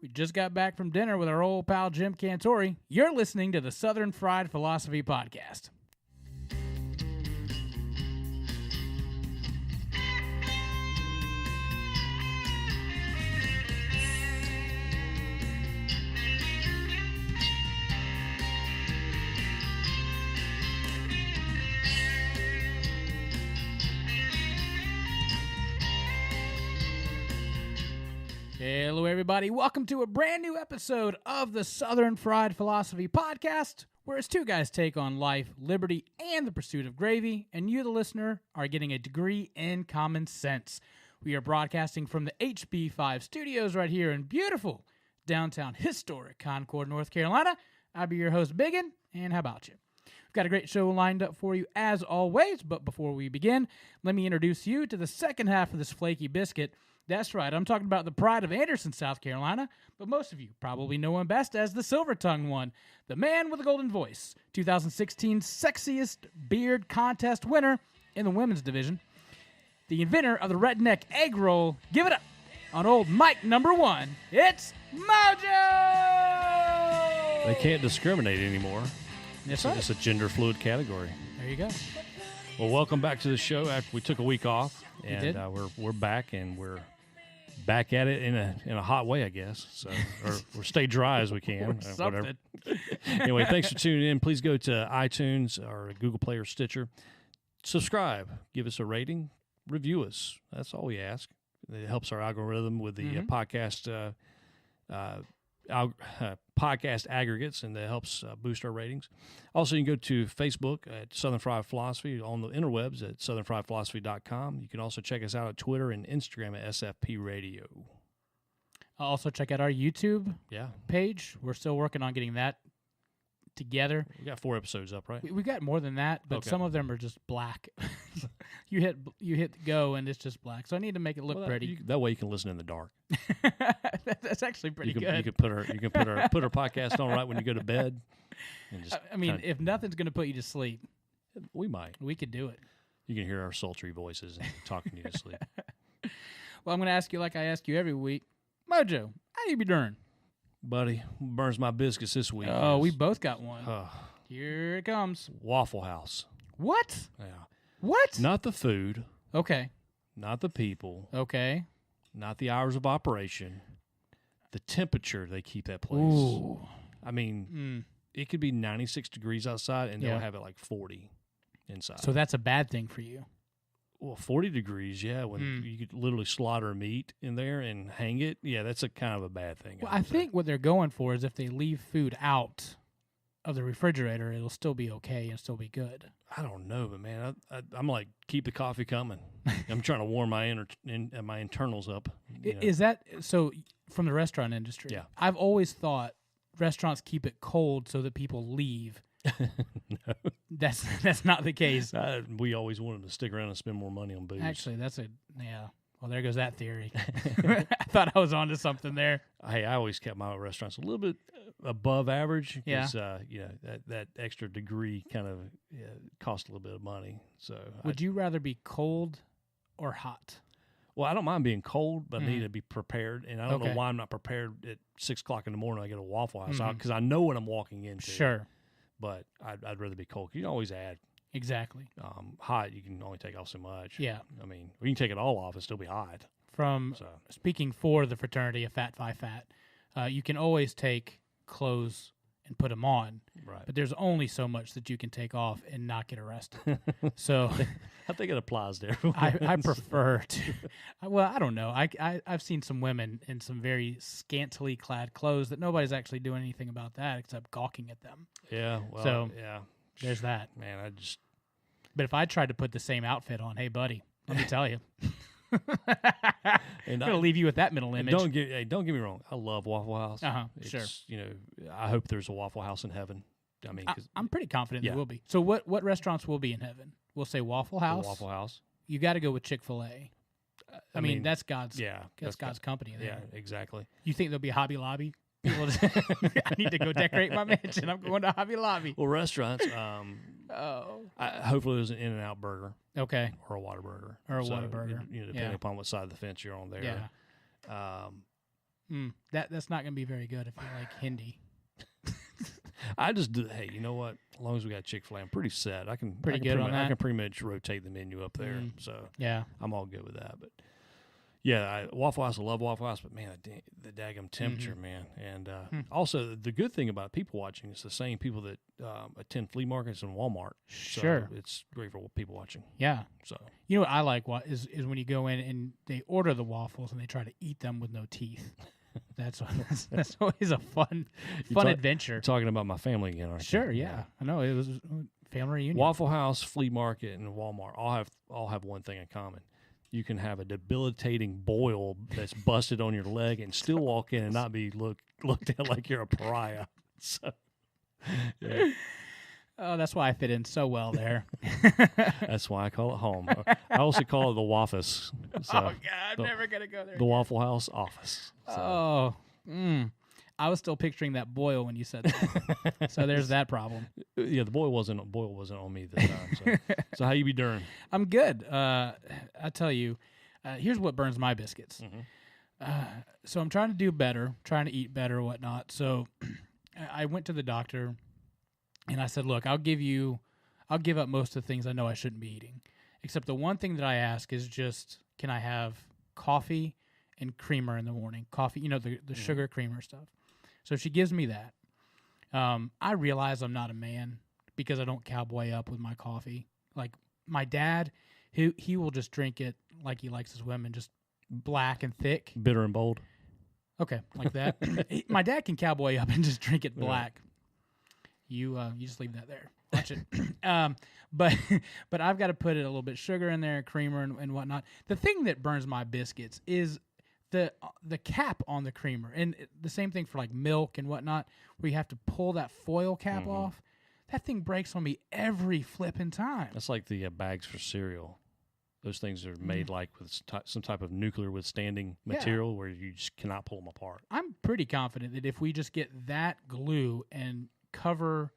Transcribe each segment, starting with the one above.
We just got back from dinner with our old pal Jim Cantori. You're listening to the Southern Fried Philosophy Podcast. Hello, everybody. Welcome to a brand new episode of the Southern Fried Philosophy Podcast, where it's two guys take on life, liberty, and the pursuit of gravy, and you, the listener, are getting a degree in common sense. We are broadcasting from the HB5 studios right here in beautiful downtown historic Concord, North Carolina. I'll be your host, Biggun, and how about you? We've got a great show lined up for you as always, but before we begin, let me introduce you to the second half of this flaky biscuit. That's right, I'm talking about the pride of Anderson, South Carolina, but most of you probably know him best as the silver-tongued one, the man with the golden voice, 2016 Sexiest Beard Contest winner in the women's division, the inventor of the redneck egg roll. Give it up on old Mike number one. It's Mojo! They can't discriminate anymore. That's right. It's a gender-fluid category. There you go. Well, welcome back to the show after we took a week off, and did. we're back, and we're back at it in a hot way, I guess. So, or stay dry as we can. Something. Anyway, thanks for tuning in. Please go to iTunes or Google Play or Stitcher. Subscribe. Give us a rating. Review us. That's all we ask. It helps our algorithm with the podcast aggregates, and that helps boost our ratings. Also, you can go to Facebook at Southern Fried Philosophy, on the interwebs at southernfriedphilosophy.com. You can also check us out at Twitter and Instagram at SFP Radio. Also, check out our YouTube page. We're still working on getting that together. We got 4 episodes up, right? We got more than that, but Okay. Some of them are just black. you hit go and it's just black. So I need to make it look pretty. That way you can listen in the dark. That's actually pretty good. You can put our podcast on right when you go to bed. And just if nothing's going to put you to sleep, we might. We could do it. You can hear our sultry voices and talking you to sleep. Well, I'm going to ask you like I ask you every week, Mojo, how you be doing? Buddy, burns my biscuits this week. Oh, we both got one. Here it comes. Waffle House. What? Yeah. What? Not the food. Okay. Not the people. Okay. Not the hours of operation. The temperature they keep that place. Ooh. I mean, it could be 96 degrees outside, and they'll have it like 40 inside. So that's a bad thing for you. Well, 40 degrees, when you could literally slaughter meat in there and hang it, that's a kind of a bad thing. Well, I think what they're going for is if they leave food out of the refrigerator, it'll still be okay and still be good. I don't know, but man, I'm like, keep the coffee coming. I'm trying to warm my my internals up. Is that so? From the restaurant industry, I've always thought restaurants keep it cold so that people leave. No, that's not the case. We always wanted to stick around and spend more money on booze. Actually, well, there goes that theory. I thought I was onto something there. Hey, I always kept my restaurants a little bit above average because that extra degree kind of cost a little bit of money. So, would you rather be cold or hot? Well, I don't mind being cold, but I need to be prepared, and I don't know why I'm not prepared at 6 o'clock in the morning. I get a Waffle House because I know what I'm walking into. Sure. But I'd rather be cold. You can always add. Exactly. Hot, you can only take off so much. Yeah. I mean, you can take it all off and still be hot. Speaking for the fraternity of Fat Fi Fat, you can always take clothes and put them on. Right. But there's only so much that you can take off and not get arrested. So I think it applies to everyone. I prefer to. Well, I don't know. I've seen some women in some very scantily clad clothes that nobody's actually doing anything about that except gawking at them. Yeah. Well, so there's that. Man, But if I tried to put the same outfit on, hey, buddy, let me tell you. I'm going to leave you with that mental image. Don't get me wrong. I love Waffle House. Sure. I hope there's a Waffle House in heaven. I mean, I'm pretty confident there will be. So what restaurants will be in heaven? We'll say Waffle House. Waffle House. You got to go with Chick-fil-A. I mean, that's God's. Yeah, that's God's company. There. Yeah, exactly. You think there'll be a Hobby Lobby? People just, I need to go decorate my mansion. I'm going to Hobby Lobby. Well, restaurants. Hopefully, there's an In-N-Out burger. Okay. Or a Whataburger. Or a Whataburger. Depending upon what side of the fence you're on there. Yeah. That's not going to be very good if you like Hindi. I just do. Hey, you know what? As long as we got Chick-fil-A, I'm pretty set. I can Pretty good on that? I can pretty much rotate the menu up there, so Yeah. I'm all good with that. But yeah, Waffle House, I love Waffle House, but man, the daggum temperature, man. And also, the good thing about people watching is the same people that attend flea markets and Walmart. Sure. So it's great for people watching. Yeah. So You know what I like is when you go in and they order the waffles and they try to eat them with no teeth. That's always a fun adventure. talking about my family again, aren't you? Sure, yeah. I know it was a family reunion. Waffle House, flea market, and Walmart all have one thing in common. You can have a debilitating boil that's busted on your leg and still walk in and not be looked at like you're a pariah. So, yeah. Oh, that's why I fit in so well there. That's why I call it home. I also call it the Waffles. So, oh, God, I'm never going to go there. The Waffle House office. So. I was still picturing that boil when you said that. So there's that problem. Yeah, the boil wasn't on me this time. So how you be doing? I'm good. I tell you, here's what burns my biscuits. So I'm trying to do better, trying to eat better, whatnot. So I went to the doctor, and I said, look, I'll give up most of the things I know I shouldn't be eating, except the one thing that I ask is just, can I have coffee and creamer in the morning? Coffee, the sugar creamer stuff. So she gives me that. I realize I'm not a man because I don't cowboy up with my coffee. Like my dad, he will just drink it like he likes his women, just black and thick. Bitter and bold. Okay, like that. My dad can cowboy up and just drink it black. You just leave that there. Watch it. But I've got to put a little bit sugar in there, creamer and whatnot. The thing that burns my biscuits is the cap on the creamer, and the same thing for like milk and whatnot, where you have to pull that foil cap off. That thing breaks on me every flipping time. That's like the bags for cereal. Those things are made like with some type of nuclear withstanding material where you just cannot pull them apart. I'm pretty confident that if we just get that glue and cover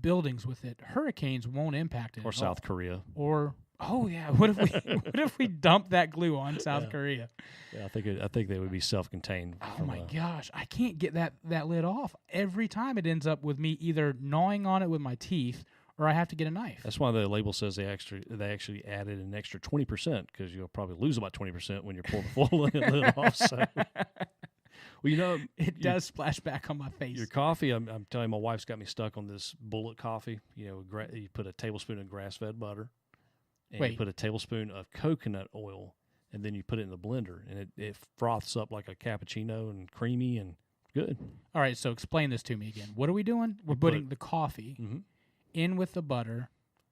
buildings with it, hurricanes won't impact it. Or South Korea. Or what if we dump that glue on South Korea? Yeah, I think they would be self-contained. Oh my gosh, I can't get that lid off. Every time it ends up with me either gnawing on it with my teeth or I have to get a knife. That's why the label says they actually added an extra 20% because you'll probably lose about 20% when you pull the full lid off. So. Well, it does splash back on my face. Your coffee, I'm telling you, my wife's got me stuck on this bullet coffee. You put a tablespoon of grass-fed butter, and you put a tablespoon of coconut oil, and then you put it in the blender, and it froths up like a cappuccino and creamy and good. All right, so explain this to me again. What are we doing? We're putting the coffee in with the butter.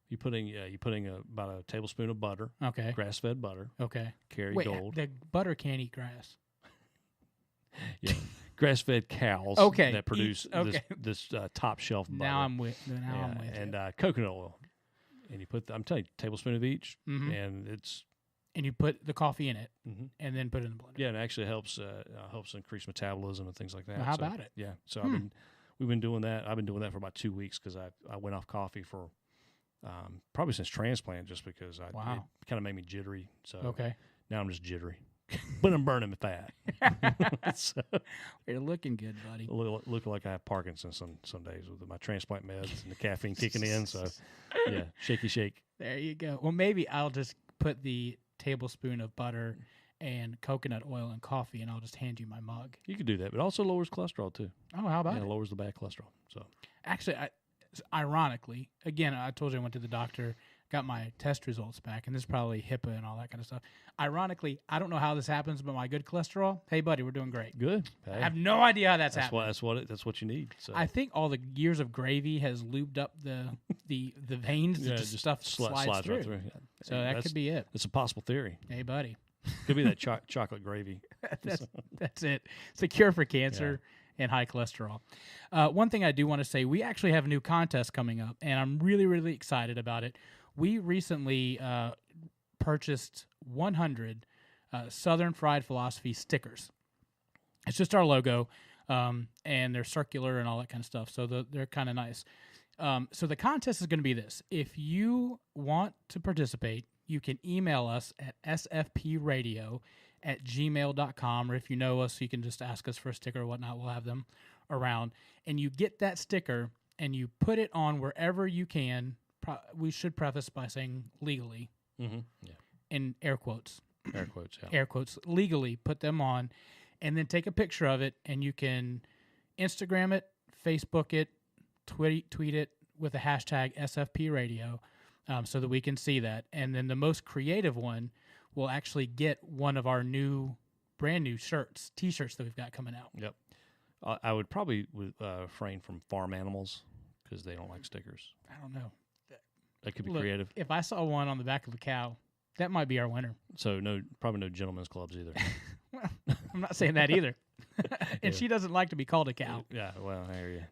You're putting about a tablespoon of butter. Okay. Grass-fed butter. Okay. Gold. The butter can't eat grass. Yeah, grass-fed cows. Okay. That produce this top shelf butter. Now I'm with. And coconut oil, and you put I'm telling you, a tablespoon of each, and it's. And you put the coffee in it, and then put it in the blender. Yeah, and it actually helps increase metabolism and things like that. Well, how about it? Yeah, so we've been doing that. I've been doing that for about 2 weeks because I went off coffee for probably since transplant, just because it kind of made me jittery. So now I'm just jittery. But I'm burning fat. So, you're looking good, buddy. Looking like I have Parkinson's some days with my transplant meds and the caffeine kicking in. So, yeah, shaky shake. There you go. Well, maybe I'll just put the tablespoon of butter and coconut oil and coffee, and I'll just hand you my mug. You could do that, but it also lowers cholesterol too. Oh, how about it? It lowers the bad cholesterol. So, actually, ironically, again, I told you I went to the doctor. Got my test results back, and this is probably HIPAA and all that kind of stuff. Ironically, I don't know how this happens, but my good cholesterol, hey, buddy, we're doing great. Good. Hey. I have no idea how that's happening. That's what you need. So. I think all the years of gravy has lubed up the veins. Yeah, just stuff slides through. Right through. Yeah. So that could be it. It's a possible theory. Hey, buddy. Could be that chocolate gravy. That's it. It's a cure for cancer. Yeah. And high cholesterol. One thing I do want to say, we actually have a new contest coming up, and I'm really, really excited about it. We recently purchased 100 Southern Fried Philosophy stickers. It's just our logo, and they're circular and all that kind of stuff, so they're kind of nice. So the contest is going to be this. If you want to participate, you can email us at sfpradio @gmail.com, or if you know us, you can just ask us for a sticker or whatnot. We'll have them around. And you get that sticker and you put it on wherever you can. We should preface by saying legally, in air quotes. Air quotes, yeah. Air quotes, legally put them on, and then take a picture of it, and you can Instagram it, Facebook it, tweet it with the hashtag SFP Radio, so that we can see that. And then the most creative one will actually get one of our brand new T-shirts that we've got coming out. Yep. I would probably refrain from farm animals because they don't like stickers. I don't know. That could be creative. If I saw one on the back of a cow, that might be our winner. So probably no gentlemen's clubs either. Well, I'm not saying that either. And she doesn't like to be called a cow. Yeah, well, I hear you.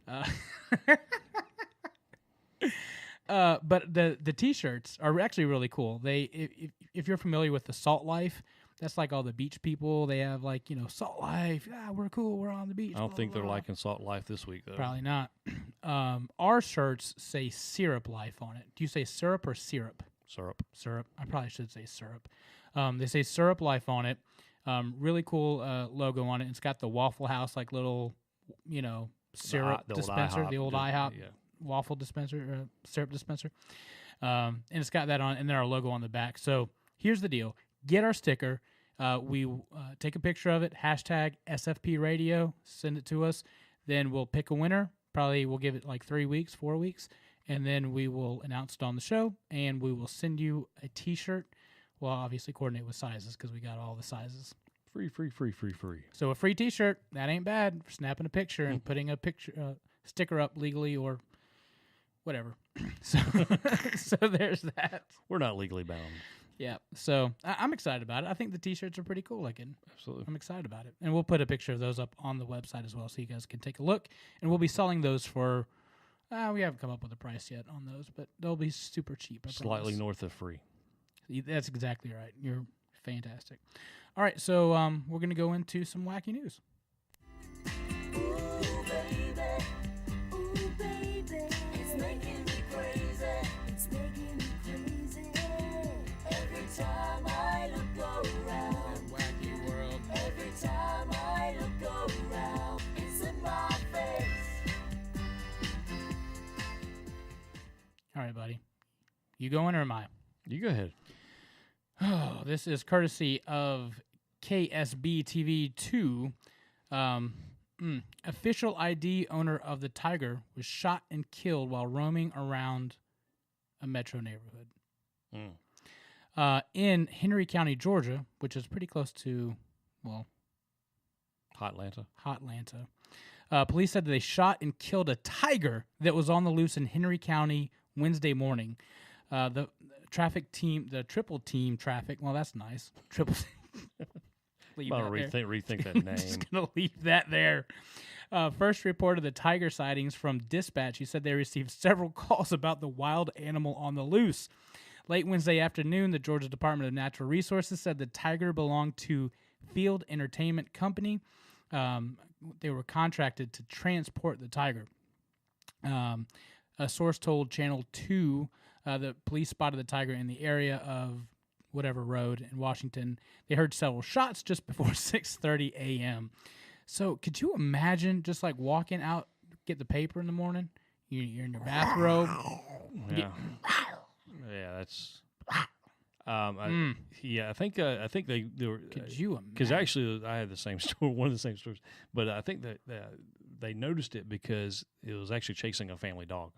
But the T-shirts are actually really cool. If you're familiar with the Salt Life, that's like all the beach people. They have like, Salt Life. Yeah, we're cool. We're on the beach. I don't think they're liking Salt Life this week, though. Probably not. Our shirts say Syrup Life on it. Do you say syrup or syrup? Syrup. I probably should say syrup. They say Syrup Life on it. Really cool logo on it. It's got the Waffle House, like little, syrup dispenser, the old IHOP waffle dispenser, syrup dispenser. And it's got that on, and then our logo on the back. So here's the deal. Get our sticker. We take a picture of it, hashtag SFP Radio, send it to us. Then we'll pick a winner. Probably we'll give it like 3 weeks, 4 weeks. And then we will announce it on the show, and we will send you a T-shirt. Well, obviously coordinate with sizes because we got all the sizes. Free. So a free T-shirt, that ain't bad for snapping a picture and putting a sticker up legally or whatever. So there's that. We're not legally bound. Yeah. So I'm excited about it. I think the T-shirts are pretty cool looking. Absolutely. I'm excited about it. And we'll put a picture of those up on the website as well so you guys can take a look. And we'll be selling those for... we haven't come up with a price yet on those, but they'll be super cheap. Slightly north of free. That's exactly right. You're fantastic. All right, so we're going to go into some wacky news. Ooh, baby, it's making me crazy. It's making me crazy. Every time I look around, Wacky world. every time I look around, it's in my face. All right, buddy. You going or am I? You go ahead. Oh, this is courtesy of KSB TV 2. Official ID owner of the tiger was shot and killed while roaming around a metro neighborhood. In Henry County, Georgia, which is pretty close to, Hotlanta. Police said that they shot and killed a tiger that was on the loose in Henry County Wednesday morning. The traffic team, the triple team traffic. Well, that's nice. Triple. Rethink that name. Just gonna leave that there. First report of the tiger sightings from dispatch. He said they received several calls about the wild animal on the loose. Late Wednesday afternoon, the Georgia Department of Natural Resources said the tiger belonged to Field Entertainment Company. They were contracted to transport the tiger. A source told Channel 2 the police spotted the tiger in the area of whatever road in Washington. They heard several shots just before 6:30 a.m. So could you imagine just like walking out, get the paper in the morning, you're in your bathrobe. Yeah. That's... I think they were... Could you imagine? Because actually I had the same story, one of the same stories, but I think that they noticed it because it was actually chasing a family dog.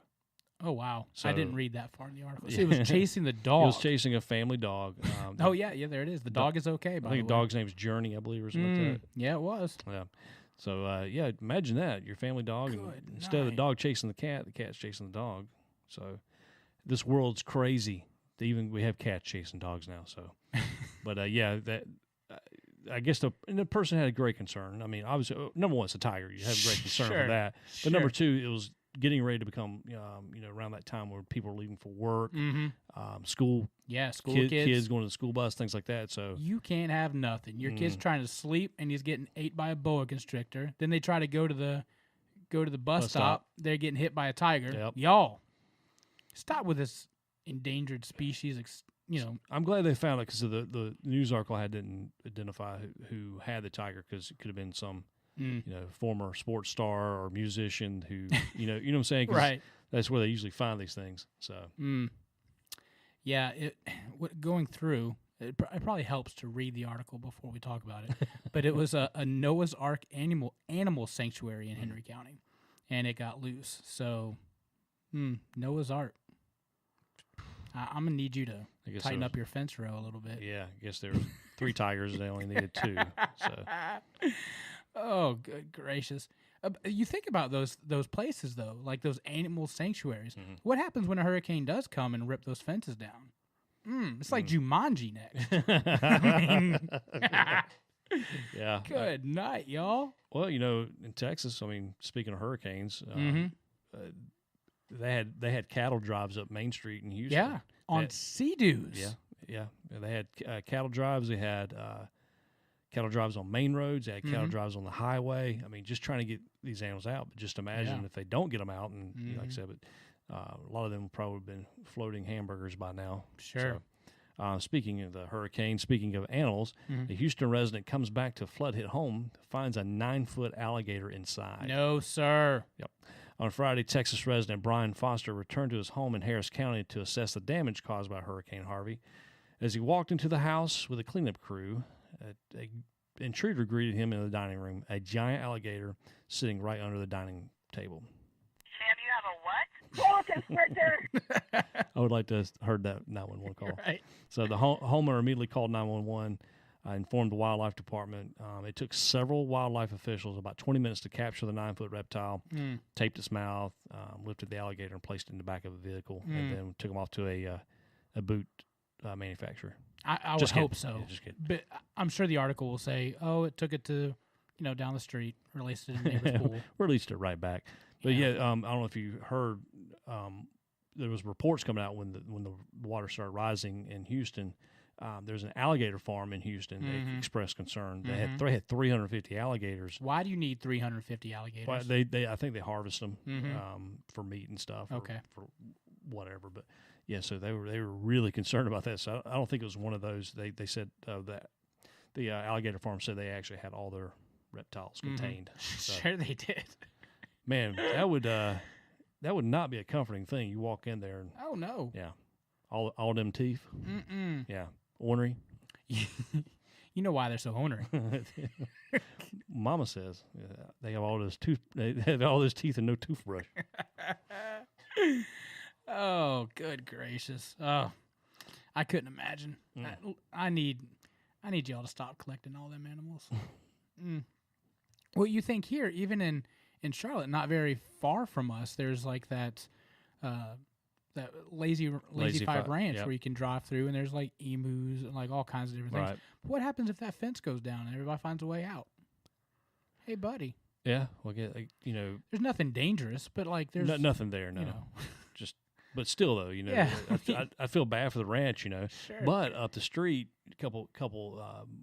Oh, wow. So, I didn't read that far in the article. So it was chasing the dog. It was chasing a family dog. Yeah, there it is. The dog is okay, by I think the the dog's name's Journey, I believe, or something like that. Yeah, it was. Yeah. So, imagine that. Your family dog, and instead of the dog chasing the cat's chasing the dog. So, this world's crazy. Even we have cats chasing dogs now. So, but, that... I guess the person had a great concern. I mean, obviously, number one, it's a tiger. You have a great concern for that. But number two, it was getting ready to become, around that time where people are leaving for work, school. Yeah, school kids going to the school bus, things like that. So you can't have nothing. Your kid's trying to sleep, and he's getting ate by a boa constrictor. Then they try to go to the bus stop. They're getting hit by a tiger. Yep. Y'all, stop with this endangered species I'm glad they found it because the news article didn't identify who had the tiger, because it could have been some former sports star or musician who you know what I'm saying, 'cause Right. that's where they usually find these things. So Yeah, going through, it probably helps to read the article before we talk about it. But it was a Noah's Ark animal sanctuary in Henry County, and it got loose. So, Noah's Ark. I'm gonna need you to tighten up your fence row a little bit. yeah, I guess there were 3 tigers. They only needed 2. So Oh, good gracious! You think about those places though, like those animal sanctuaries. What happens when a hurricane does come and rip those fences down? It's like Jumanji next. I mean, yeah. good night, y'all. Well, in Texas, I mean, speaking of hurricanes, they had cattle drives up Main Street in Houston. Yeah, on Sea-Doos. Yeah. They had cattle drives. They had cattle drives on main roads. They had cattle drives on the highway. I mean, just trying to get these animals out. But just imagine if they don't get them out, and like I said, but a lot of them will probably have been floating hamburgers by now. Sure. So, speaking of the hurricane, speaking of animals, a Houston resident comes back to a flood-hit home, finds a 9-foot alligator inside. No, sir. Yep. On Friday, Texas resident Brian Foster returned to his home in Harris County to assess the damage caused by Hurricane Harvey. As he walked into the house with a cleanup crew, an intruder greeted him in the dining room, a giant alligator sitting right under the dining table. Sam, you have a what? Focus, Richard. I would like to have heard that 911 call. Right. So the homeowner immediately called 911, informed the wildlife department. It took several wildlife officials about 20 minutes to capture the 9-foot reptile, taped its mouth, lifted the alligator and placed it in the back of a vehicle, and then took him off to a boot manufacturer. I would Just hope kidding. so. Yeah, just kidding. But I'm sure the article will say, "Oh, it took it to, down the street, released it in the neighbor's pool." Released it right back. But I don't know if you heard, there was reports coming out when the water started rising in Houston. There's an alligator farm in Houston that expressed concern. They had 350 alligators. Why do you need 350 alligators? Well, I think they harvest them for meat and stuff. Okay. For whatever, but yeah, so they were really concerned about that. So I don't think it was one of those. They said that the alligator farm said they actually had all their reptiles contained. So, Sure, they did. man, that would not be a comforting thing. You walk in there and Oh no. yeah, all them teeth. Yeah, ornery. You know why they're so ornery? Mama says they have all those They have all those teeth and no toothbrush. Oh, good gracious! Oh, I couldn't imagine. I need y'all to stop collecting all them animals. Well, you think here, even in Charlotte, not very far from us, there's like that Lazy Five Ranch where you can drive through, and there's like emus and like all kinds of different things. Right. But what happens if that fence goes down and everybody finds a way out? Hey, buddy. Yeah, well, There's nothing dangerous, but like there's nothing there. No, just but still though, Yeah. I feel bad for the ranch, Sure. But up the street, a couple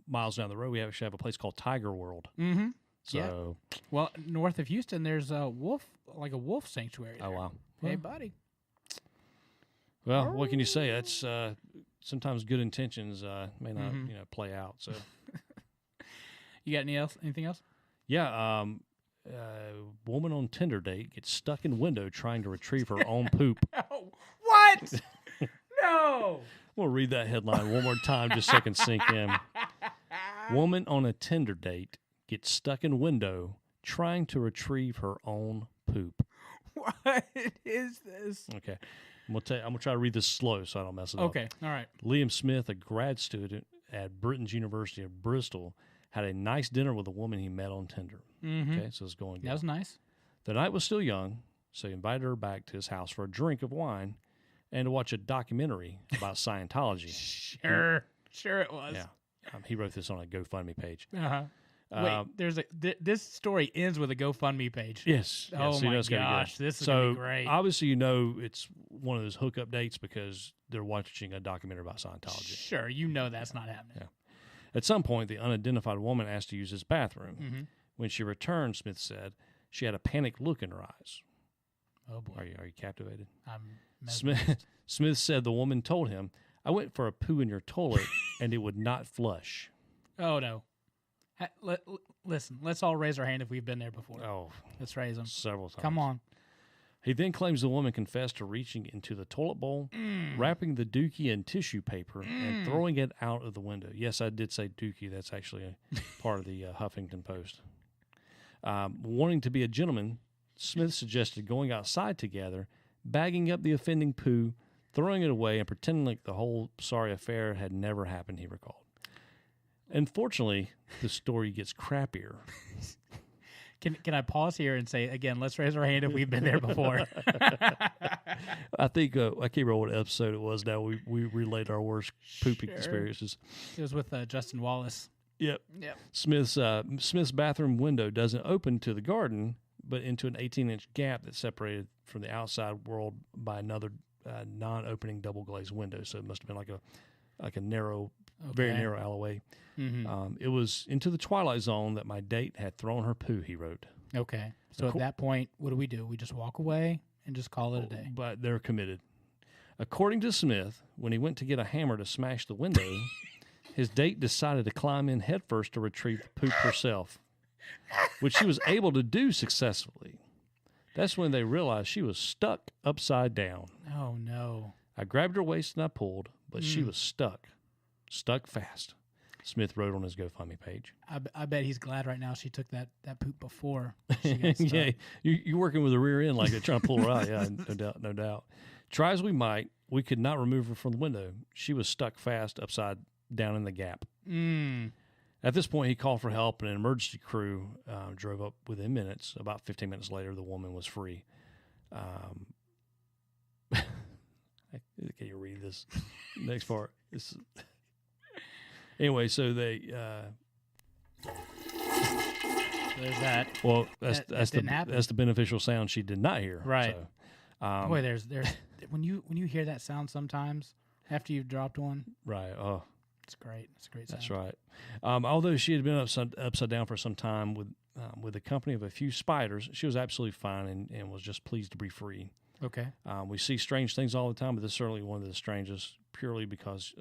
miles down the road, we actually have a place called Tiger World. Mm-hmm. So, Well, north of Houston, there's a wolf sanctuary there. oh wow. Hey, buddy. Well, what can you say? That's sometimes good intentions may not play out. So You got anything else? yeah, woman on Tinder date gets stuck in window trying to retrieve her own poop. Oh, what? No. We'll read that headline one more time just so I can sink in. Woman on a Tinder date gets stuck in window trying to retrieve her own poop. What is this? Okay. I'm gonna try to read this slow so I don't mess it up. Okay, all right. Liam Smith, a grad student at Britain's University of Bristol, had a nice dinner with a woman he met on Tinder. Okay, so it's going good. That was nice. The night was still young, so he invited her back to his house for a drink of wine and to watch a documentary about Scientology. Sure it was. Yeah, he wrote this on a GoFundMe page. Uh-huh. Wait, this story ends with a GoFundMe page. Yes. Oh so my it's gonna be good. gosh, this is so gonna be great. Obviously, it's one of those hookup dates because they're watching a documentary about Scientology. Sure, that's not happening. Yeah. At some point, the unidentified woman asked to use his bathroom. When she returned, Smith said she had a panicked look in her eyes. Oh boy, Are you captivated? I'm mesmerized. Smith said the woman told him, I went for a poo in your toilet and it would not flush. Oh, no. Listen, let's all raise our hand if we've been there before. Oh, Let's raise them. several times. Come on. He then claims the woman confessed to reaching into the toilet bowl, wrapping the dookie in tissue paper, and throwing it out of the window. Yes, I did say dookie. That's actually a part of the Huffington Post. Wanting to be a gentleman, Smith suggested going outside together, bagging up the offending poo, throwing it away, and pretending like the whole sorry affair had never happened, he recalled. Unfortunately, the story gets crappier. Can I pause here and say, again, let's raise our hand if we've been there before. I think, I can't remember what episode it was now. We relayed our worst pooping experiences. It was with Justin Wallace. Yep. Yep. Smith's bathroom window doesn't open to the garden, but into an 18-inch gap that's separated from the outside world by another non-opening double-glazed window. So it must have been like a narrow, very narrow alleyway. Mm-hmm. It was into the twilight zone that my date had thrown her poo, he wrote. Okay. So at that point, what do? We just walk away and just call it a day. But they're committed. According to Smith, when he went to get a hammer to smash the window, his date decided to climb in headfirst to retrieve the poop herself, which she was able to do successfully. That's when they realized she was stuck upside down. Oh, no. I grabbed her waist and I pulled, but she was stuck fast. Smith wrote on his GoFundMe page. I bet he's glad right now she took that poop before she got stuck. Yeah, you're working with the rear end like they're trying to pull her out. Yeah, no doubt. Try as we might, we could not remove her from the window. She was stuck fast upside down in the gap. At this point, he called for help, and an emergency crew drove up within minutes. About 15 minutes later, the woman was free. Can you read this next part? Anyway, so they. There's that. Well, That didn't happen. that's the beneficial sound she did not hear. Right. So, Boy, there's when you hear that sound sometimes after you've dropped one, right. Oh, it's great. It's a great sound. that's right. Although she had been upside down for some time with the company of a few spiders, she was absolutely fine and was just pleased to be free. Okay. We see strange things all the time, but this is certainly one of the strangest, purely because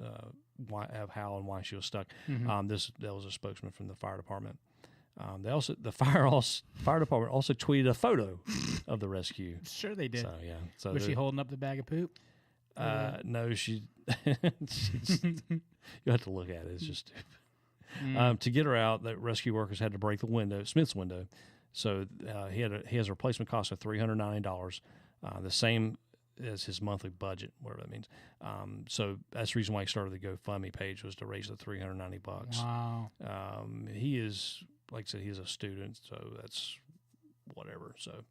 of how and why she was stuck. Mm-hmm. That was a spokesman from the fire department. The fire department also tweeted a photo of the rescue. Sure they did. So yeah. So Was she holding up the bag of poop? no, she. You have to look at it. It's just stupid. To get her out, the rescue workers had to break the window, Smith's window. So he has a replacement cost of $390, the same as his monthly budget, whatever that means. So that's the reason why he started the GoFundMe page, was to raise the $390. Wow. He is, like I said, he's a student, so that's whatever. So,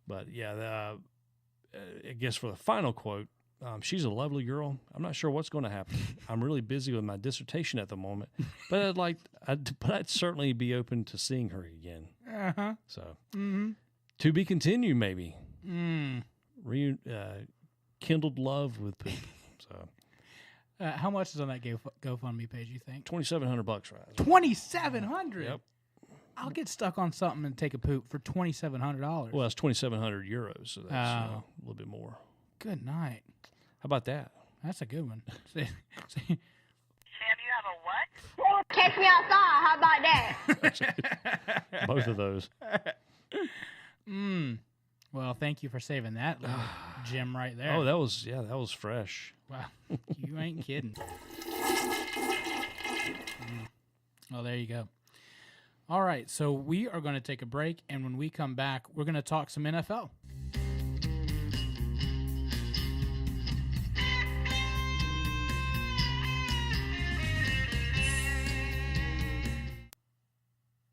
but yeah, I guess for the final quote, she's a lovely girl. I'm not sure what's going to happen. I'm really busy with my dissertation at the moment, but I'd certainly be open to seeing her again. Uh-huh. So, to be continued, maybe. Kindled love with poop. So, how much is on that GoFundMe page, you think? $2,700, right? $2,700? Yep. I'll get stuck on something and take a poop for $2,700. Well, that's 2,700 euros, so that's a Oh. little bit more. Good night. How about that? That's a good one. Sam, you have a what? Well, catch me outside. How about that? Both of those. Well, thank you for saving that little gem right there. Oh, that was fresh. Wow. You ain't kidding. Well, there you go. All right, so we are going to take a break, and when we come back, we're going to talk some NFL.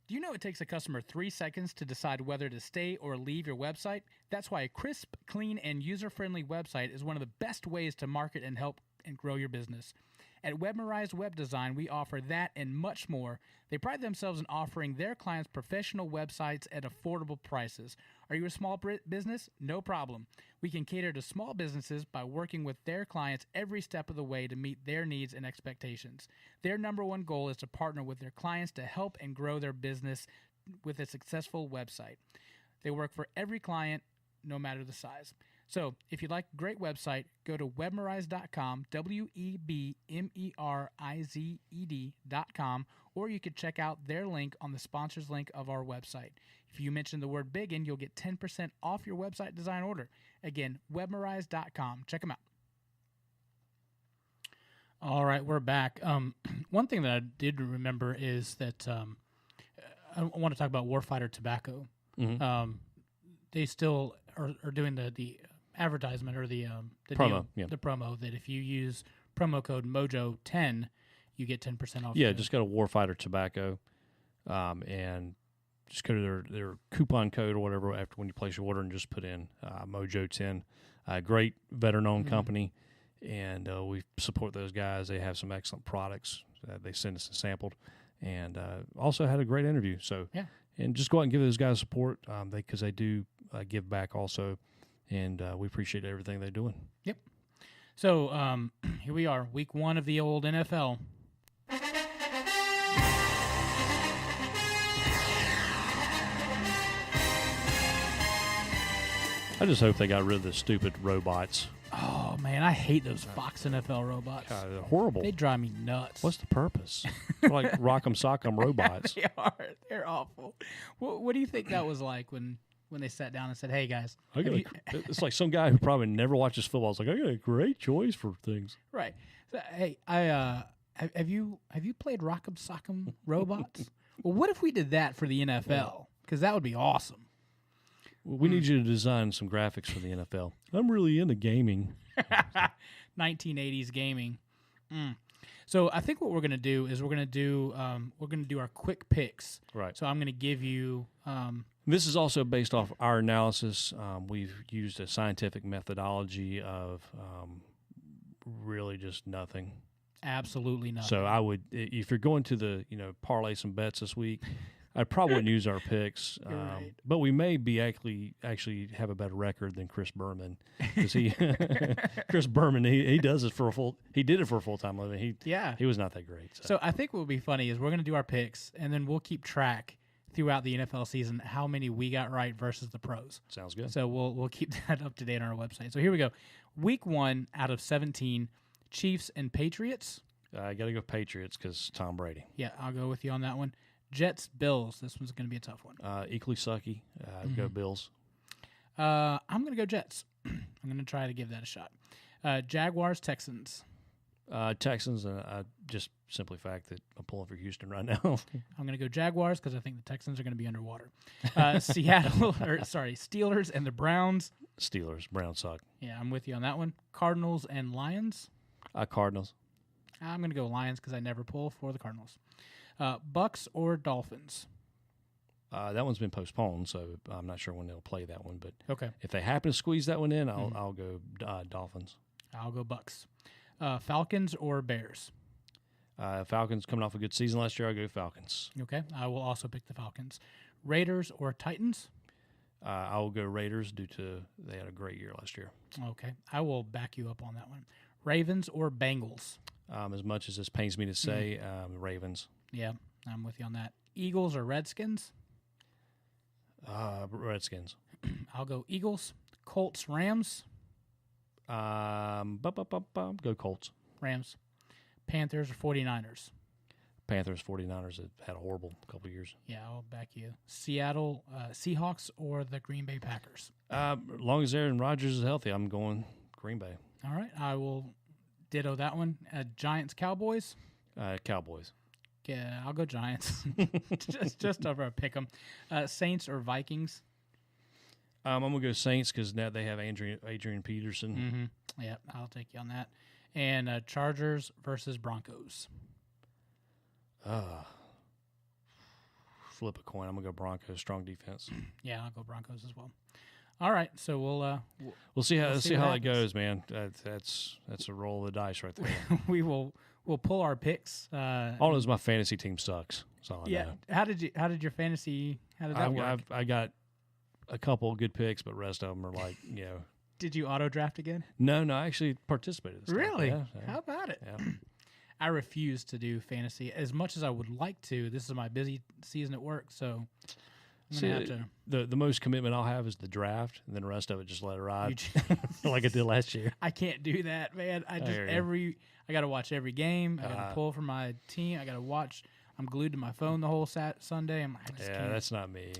Do you know it takes a customer 3 seconds to decide whether to stay or leave your website? That's why a crisp, clean, and user-friendly website is one of the best ways to market and help and grow your business. At Webmerized Web Design, we offer that and much more. They pride themselves in offering their clients professional websites at affordable prices. Are you a small business? No problem. We can cater to small businesses by working with their clients every step of the way to meet their needs and expectations. Their number one goal is to partner with their clients to help and grow their business with a successful website. They work for every client, no matter the size. So if you'd like a great website, go to webmerize.com, WEBMERIZED.com, or you could check out their link on the sponsors link of our website. If you mention the word Biggun, you'll get 10% off your website design order. Again, webmerize.com. Check them out. All right, we're back. One thing that I did remember is that I want to talk about Warfighter Tobacco. Mm-hmm. They still are doing the advertisement or the Promo, deal, yeah. the promo that if you use promo code Mojo10, you get 10% off. Yeah, just go to Warfighter Tobacco, and just go to their coupon code or whatever after when you place your order, and just put in Mojo10. Great veteran-owned company, and we support those guys. They have some excellent products that they send us and sampled, and also had a great interview. So yeah, and just go out and give those guys support because they do give back also, and we appreciate everything they're doing. Yep. So here we are, week 1 of the old NFL. I just hope they got rid of the stupid robots. Oh, man, I hate those Fox NFL robots. God, they're horrible. They drive me nuts. What's the purpose? They're like Rock'em Sock'em robots. They are. They're awful. What do you think that was like when they sat down and said, hey, guys. It's like some guy who probably never watches football. It's like, I got a great choice for things. Right. So, hey, have you played Rock'em Sock'em robots? Well, what if we did that for the NFL? Because that would be awesome. We need you to design some graphics for the NFL. I'm really into gaming. 1980s gaming. So I think what we're gonna do is we're gonna do our quick picks. Right. So I'm gonna give you. This is also based off our analysis. We've used a scientific methodology of really just nothing. Absolutely nothing. So I would, if you're going to the parlay some bets this week, I probably wouldn't use our picks, right. but we may be actually have a better record than Chris Berman because Chris Berman he does it for he did it for a full-time living. He was not that great. So I think what would be funny is we're going to do our picks and then we'll keep track throughout the NFL season how many we got right versus the pros. Sounds good. So we'll keep that up to date on our website. So here we go. Week 1 out of 17, Chiefs and Patriots. I got to go Patriots because Tom Brady. Yeah, I'll go with you on that one. Jets, Bills. This one's going to be a tough one. Equally sucky. Go Bills. I'm going to go Jets. I'm going to try to give that a shot. Jaguars, Texans. Texans, just simply fact that I'm pulling for Houston right now. I'm going to go Jaguars because I think the Texans are going to be underwater. Steelers and the Browns. Steelers. Browns suck. Yeah, I'm with you on that one. Cardinals and Lions. Cardinals. I'm going to go Lions because I never pull for the Cardinals. Bucks or Dolphins? That one's been postponed, so I'm not sure when they'll play that one. But okay, if they happen to squeeze that one in, I'll go Dolphins. I'll go Bucks. Falcons or Bears? Falcons coming off a good season last year. I'll go Falcons. Okay, I will also pick the Falcons. Raiders or Titans? I will go Raiders due to they had a great year last year. Okay, I will back you up on that one. Ravens or Bengals? As much as this pains me to say, Ravens. Yeah, I'm with you on that. Eagles or Redskins? Redskins. I'll go Eagles. Colts, Rams? Go Colts. Rams. Panthers or 49ers? Panthers, 49ers have had a horrible couple of years. Yeah, I'll back you. Seattle Seahawks or the Green Bay Packers? As long as Aaron Rodgers is healthy, I'm going Green Bay. All right, I will ditto that one. Giants Cowboys? Cowboys. Yeah, I'll go Giants. just over a pick 'em. Saints or Vikings? I'm going to go Saints because now they have Adrian Peterson. Mm-hmm. Yeah, I'll take you on that. And Chargers versus Broncos. Flip a coin. I'm going to go Broncos. Strong defense. Yeah, I'll go Broncos as well. All right, so we'll see how what it goes, man. That's a roll of the dice right there. we'll pull our picks. All I know is my fantasy team sucks. That's all I know. How did your fantasy? How did that work? I got a couple of good picks, but rest of them are like Did you auto draft again? No, I actually participated. This Really? time. Yeah. How about it? Yeah. I refuse to do fantasy as much as I would like to. This is my busy season at work, so I'm gonna have to. the most commitment I'll have is the draft, and then the rest of it just let it You ride, j- like I did last year. I can't do that, man. I just hear you. I got to watch every game. I got Uh-huh. to pull for my team. I got to watch. I'm glued to my phone the whole Sunday. I just Yeah, can't, that's not me.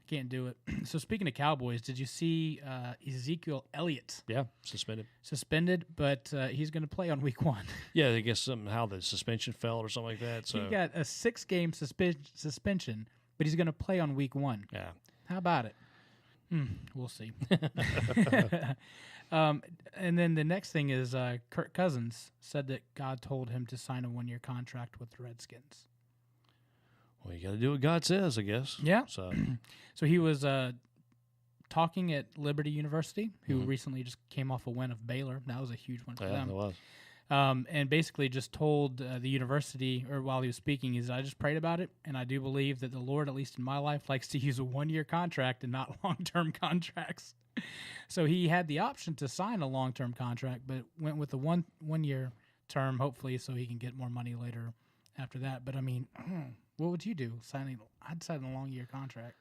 can't do it. So speaking of Cowboys, did you see Ezekiel Elliott Yeah, suspended. suspended, but he's going to play on week 1. Yeah, I guess somehow the suspension fell or something like that. So He got a 6-game suspension, but he's going to play on week 1. yeah, How about it? We'll see. And then the next thing is Kirk Cousins said that God told him to sign a 1-year contract with the Redskins. well, you got to do what God says, I guess. Yeah. So So he was talking at Liberty University, who Mhm. recently just came off a win of Baylor. That was a huge one for yeah, them. it was. And basically just told the university, or while he was speaking, I just prayed about it, and I do believe that the Lord, at least in my life, likes to use a 1-year contract and not long-term contracts. So he had the option to sign a long-term contract, but went with the one-year term, hopefully, so he can get more money later after that. But I mean, what would you do? I'd sign a long-year contract.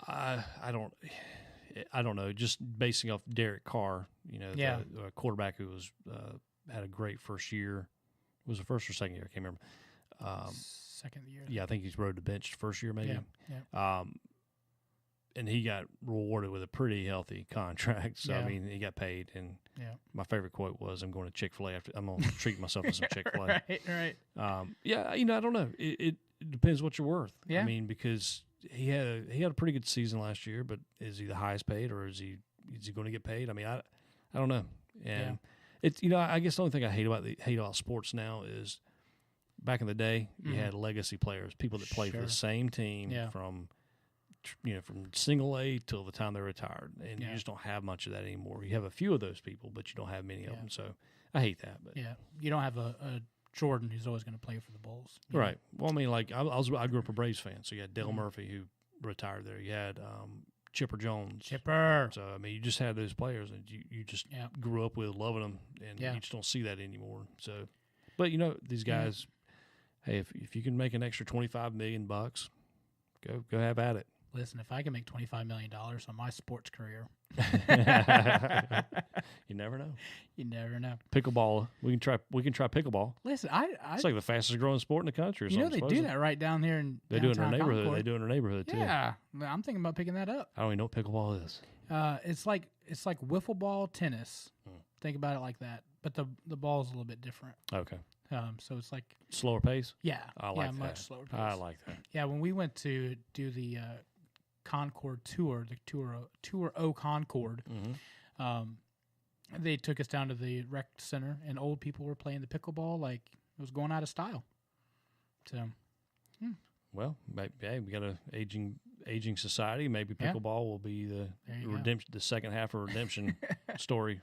I don't know. Just basing off Derek Carr, Yeah. the quarterback who was had a great first year. Was the first or second year? I can't remember. Second year. Yeah, I think he's rode the bench first year maybe. Yeah. And he got rewarded with a pretty healthy contract. So, Yeah. I mean, he got paid. And Yeah. my favorite quote was, I'm going to Chick-fil-A after. I'm going to treat myself to some Chick-fil-A. Right. Yeah, I don't know. It depends what you're worth. Yeah. I mean, because he had a pretty good season last year, but is he the highest paid or is he going to get paid? I mean, I don't know. And it's I guess the only thing I hate about sports now is back in the day you had legacy players, people that played for Sure. the same team from single A till the time they're retired, and you just don't have much of that anymore. You have a few of those people, but you don't have many of them. So I hate that. But Yeah. You don't have a Jordan who's always going to play for the Bulls. you know? right. Well, I mean, like I grew up a Braves fan, so you had Dale Murphy who retired there. You had Chipper Jones. Chipper. So I mean, you just had those players, and you just grew up with loving them, and you just don't see that anymore. So, but these guys, hey, if you can make an extra $25 million, go have at it. Listen, if I can make $25 million on my sports career, You never know. you never know. Pickleball, we can try pickleball. Listen, I It's like the fastest growing sport in the country. Or they something, do supposedly. that right down here in They do it in our downtown neighborhood. Concord. They do it in our neighborhood too. Yeah, I'm thinking about picking that up. I don't even know what pickleball is. It's like wiffle ball tennis. Think about it like that, but the ball's a little bit different. Okay. So it's like Slower pace. I like that. much slower pace. I like that. Yeah, when we went to do the Concord tour, the Tour O Concord, they took us down to the rec center, and old people were playing the pickleball like it was going out of style. So, Well, hey, we got a aging society. Maybe Yeah. pickleball will be the There you go. redemption, the second half of redemption story.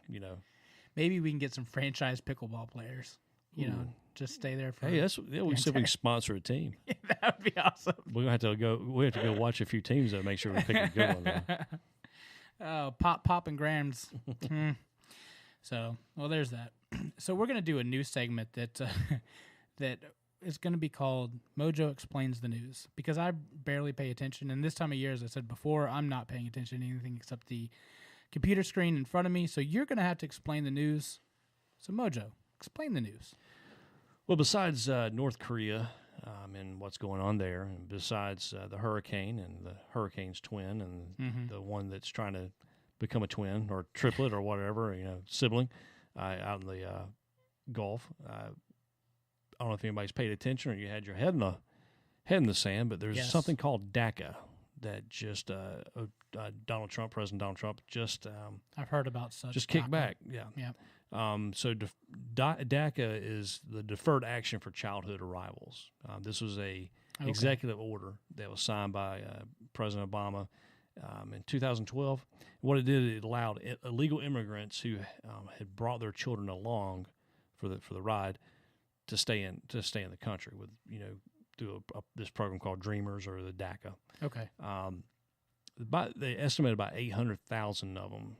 maybe we can get some franchise pickleball players. Ooh. Just stay there for. Hey, we said we can sponsor a team. that would be awesome. We're gonna have to go. We have to go watch a few teams to make sure we pick a good one. Though. Oh, Pop and Grams. So, well, there's that. So we're gonna do a new segment that that is gonna be called Mojo Explains the News, because I barely pay attention, and this time of year, as I said before, I'm not paying attention to anything except the computer screen in front of me. So you're gonna have to explain the news. So Mojo, explain the news. Well, besides North Korea and what's going on there, and besides the hurricane and the hurricane's twin and the one that's trying to become a twin or triplet or whatever, sibling out in the Gulf. I don't know if anybody's paid attention or you had your head in the sand, but there's something called DACA that just President Donald Trump just I've heard about such. just kicked DACA. back. Yeah. Yeah. So DACA is the Deferred Action for Childhood Arrivals. This was a executive order that was signed by President Obama in 2012. What it did, it allowed illegal immigrants who had brought their children along for the ride to stay in the country with through this program called Dreamers or the DACA. Okay. They estimated about 800,000 of them.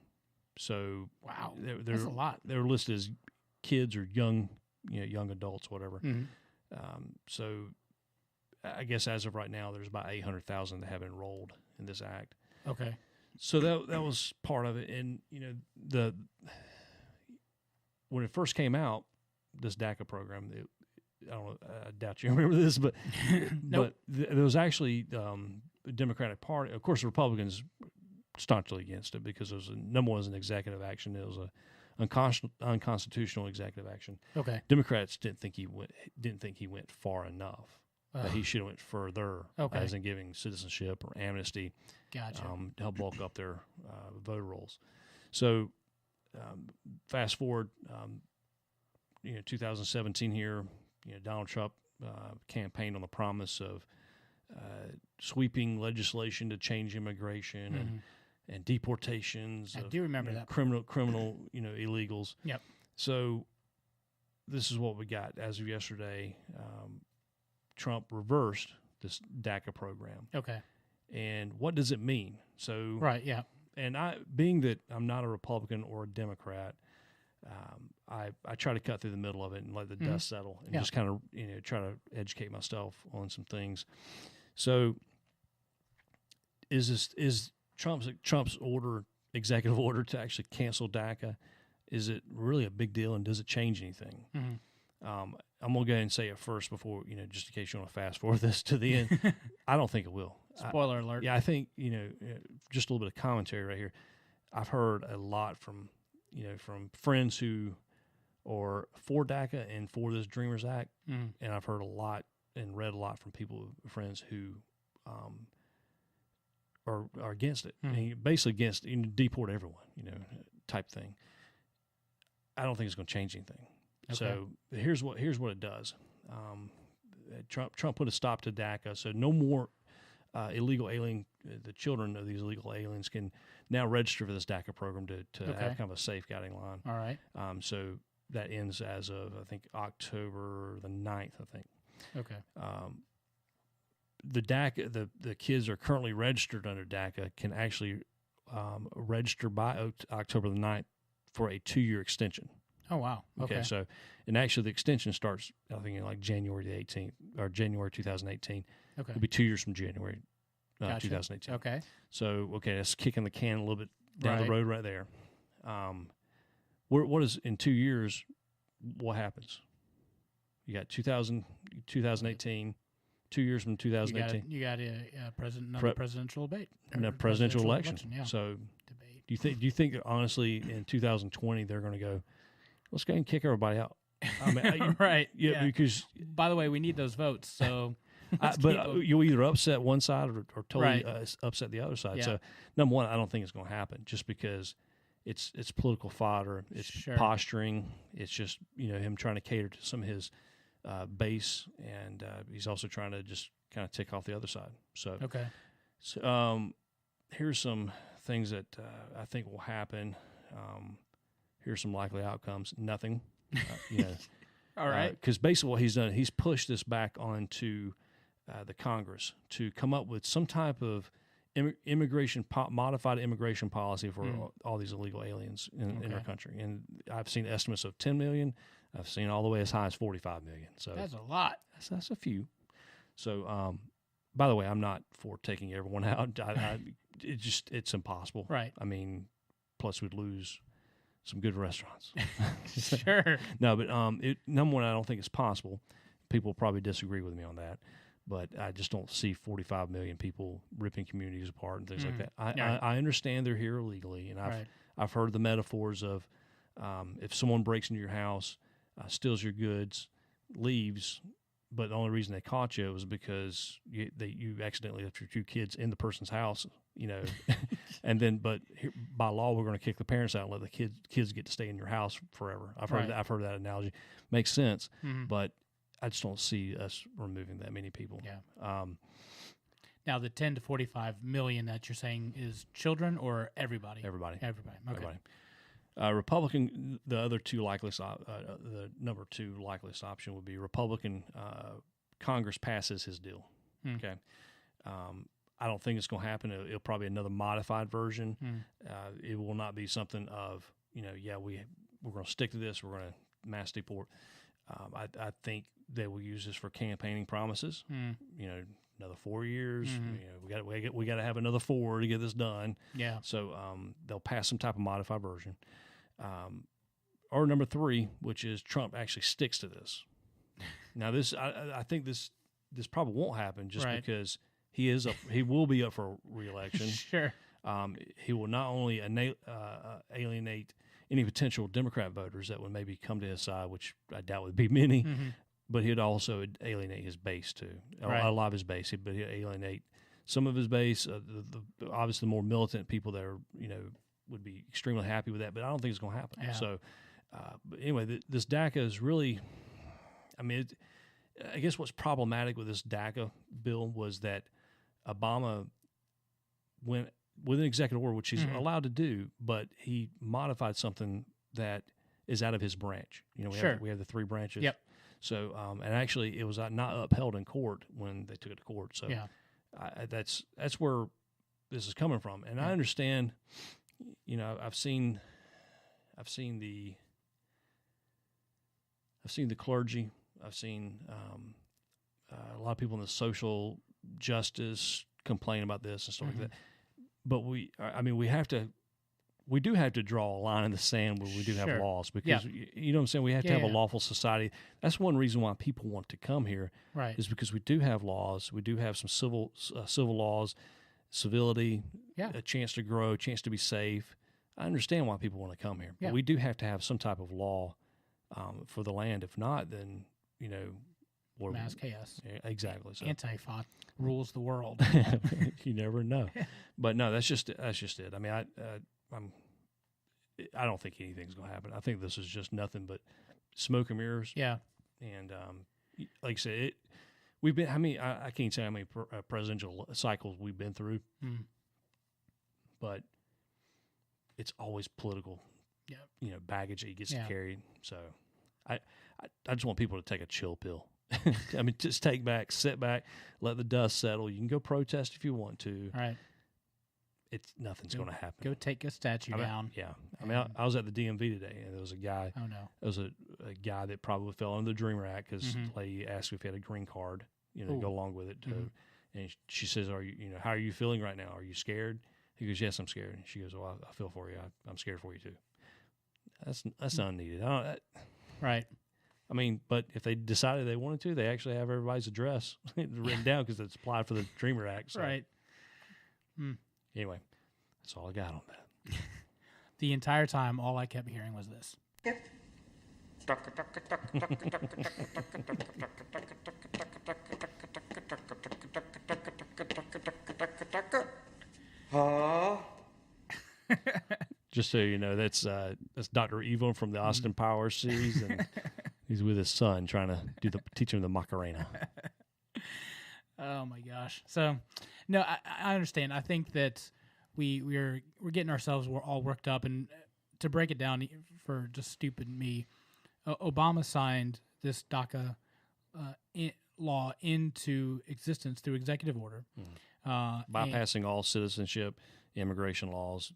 So Wow, that's a lot. They were listed as kids or young adults, whatever. So I guess as of right now, there's about 800,000 that have enrolled in this act. Okay. So that was part of it. And, when it first came out, this DACA program, I don't know, I doubt you remember this, but Nope. there was actually the Democratic Party. Of course, the Republicans staunchly against it because it was number one was an executive action. It was a unconstitutional executive action. Okay. Democrats didn't think he went far enough. That he should have went further, Okay. as in giving citizenship or amnesty Gotcha. to help bulk up their voter rolls. So fast forward, 2017 here, Donald Trump campaigned on the promise of sweeping legislation to change immigration and deportations. I do remember that. Criminal, illegals. Yep. So this is what we got as of yesterday. Trump reversed this DACA program. Okay. And what does it mean? So Right. Yeah. and being that I'm not a Republican or a Democrat, I try to cut through the middle of it and let the dust settle and just kind of try to educate myself on some things. So is Trump's executive order to actually cancel DACA? Is it really a big deal, and does it change anything? I'm gonna go ahead and say it first before just in case you want to fast forward this to the end. I don't think it will. Spoiler alert. Yeah, I think just a little bit of commentary right here. I've heard a lot from friends who are for DACA and for this Dreamers Act, and I've heard a lot and read a lot from friends who are against it, and basically against deport everyone, type thing. I don't think it's going to change anything. Okay. So here's what it does. Trump put a stop to DACA, so no more illegal alien. The children of these illegal aliens can now register for this DACA program to have kind of a safe guiding line. All right. So that ends as of I think October the 9th, I think. Okay. The DACA, the kids are currently registered under DACA can actually register by October the 9th for a 2-year extension. Oh, wow. Okay. So, and actually the extension starts, I think, in like January the 18th or January 2018. Okay. It'll be 2 years from January Gotcha. 2018. Okay. So, that's kicking the can a little bit down Right. the road right there. What is in 2 years? What happens? You got 2018, 2 years from 2018. You got a presidential debate. And a Or presidential election. Yeah. So, Debate. do you think honestly in 2020 they're going to go, let's go ahead and kick everybody out? I mean, Right. yeah, because By the way, we need those votes. So, you'll either upset one side or totally Right. upset the other side. Yeah. So, number one, I don't think it's going to happen just because it's political fodder. It's Sure. posturing. It's just him trying to cater to some of his base, and he's also trying to just kind of tick off the other side. So, okay. Here's some things that I think will happen. Here's some likely outcomes. Nothing. All right. Because basically what he's done, he's pushed this back onto the Congress to come up with some type of modified immigration policy for all these illegal aliens in our country. And I've seen estimates of 10 million. I've seen all the way as high as 45 million. So That's a lot. that's a few. So, by the way, I'm not for taking everyone out. It's impossible. Right. I mean, plus we'd lose some good restaurants. Sure. No, but number one, I don't think it's possible. People probably disagree with me on that, but I just don't see 45 million people ripping communities apart and things like that. I understand they're here illegally, and I've heard the metaphors of if someone breaks into your house, steals your goods, leaves, but the only reason they caught you was because you accidentally left your 2 kids in the person's house, and then by law we're going to kick the parents out and let the kids get to stay in your house forever. I've heard that analogy. Makes sense, but I just don't see us removing that many people. Yeah. Now the 10 to 45 million that you're saying is children or everybody? Everybody. Okay. Everybody. Republican, the other two likeliest, the number 2 likeliest option would be Republican. Congress passes his deal. Okay, I don't think it's going to happen. It'll probably be another modified version. It will not be something of we're going to stick to this. We're going to mass deport. I think they will use this for campaigning promises. another 4 years. You know, we got to have another 4 to get this done. Yeah. So they'll pass some type of modified version. Or number 3, which is Trump actually sticks to this. Now this, I think this probably won't happen just because he will be up for re-election. Sure. He will not only alienate any potential Democrat voters that would maybe come to his side, which I doubt would be many, but he'd also alienate his base too. A lot of his base, but he'd alienate some of his base. Obviously, the more militant people that are, would be extremely happy with that. But I don't think it's going to happen. Yeah. So, but anyway, this DACA is really, I guess what's problematic with this DACA bill was that Obama went with an executive order, which he's allowed to do, but he modified something that is out of his branch. We have the 3 branches. Yep. So, and actually, it was not upheld in court when they took it to court. So, that's where this is coming from. And I understand. I've seen the clergy. I've seen a lot of people in the social justice complain about this and stuff like that. But we do have to draw a line in the sand where we do have laws because you know what I'm saying. We have to have a lawful society. That's one reason why people want to come here, right? Is because we do have laws. We do have some civil laws, civility, a chance to grow, a chance to be safe. I understand why people want to come here, but we do have to have some type of law for the land. If not, then mass chaos. Yeah, exactly. So Antifa rules the world. You never know. But no, that's just it. I mean, I don't think anything's going to happen. I think this is just nothing but smoke and mirrors. Yeah. And like I said, we've been. I can't say how many presidential cycles we've been through, but it's always political. Yeah. Baggage that he gets to carry. So, I just want people to take a chill pill. Just sit back, let the dust settle. You can go protest if you want to. Right. Nothing's going to happen. Go take a statue down. Yeah. I was at the DMV today, and there was a guy. Oh, no. There was a guy that probably fell under the Dreamer Act because the lady asked if he had a green card, to go along with it. And she says, how are you feeling right now? Are you scared? He goes, yes, I'm scared. And she goes, well, I feel for you. I'm scared for you, too. That's unneeded. Right. But if they decided they wanted to, they actually have everybody's address written down because it's applied for the Dreamer Act. So. Right. Anyway, that's all I got on that. The entire time, all I kept hearing was this. Just so you know, that's Dr. Evil from the Austin Powers series, and he's with his son trying to teach him the Macarena. Oh my gosh! So, no, I understand. I think that we're getting ourselves all worked up, and to break it down for just stupid me, Obama signed this DACA law into existence through executive order, bypassing all citizenship, immigration laws.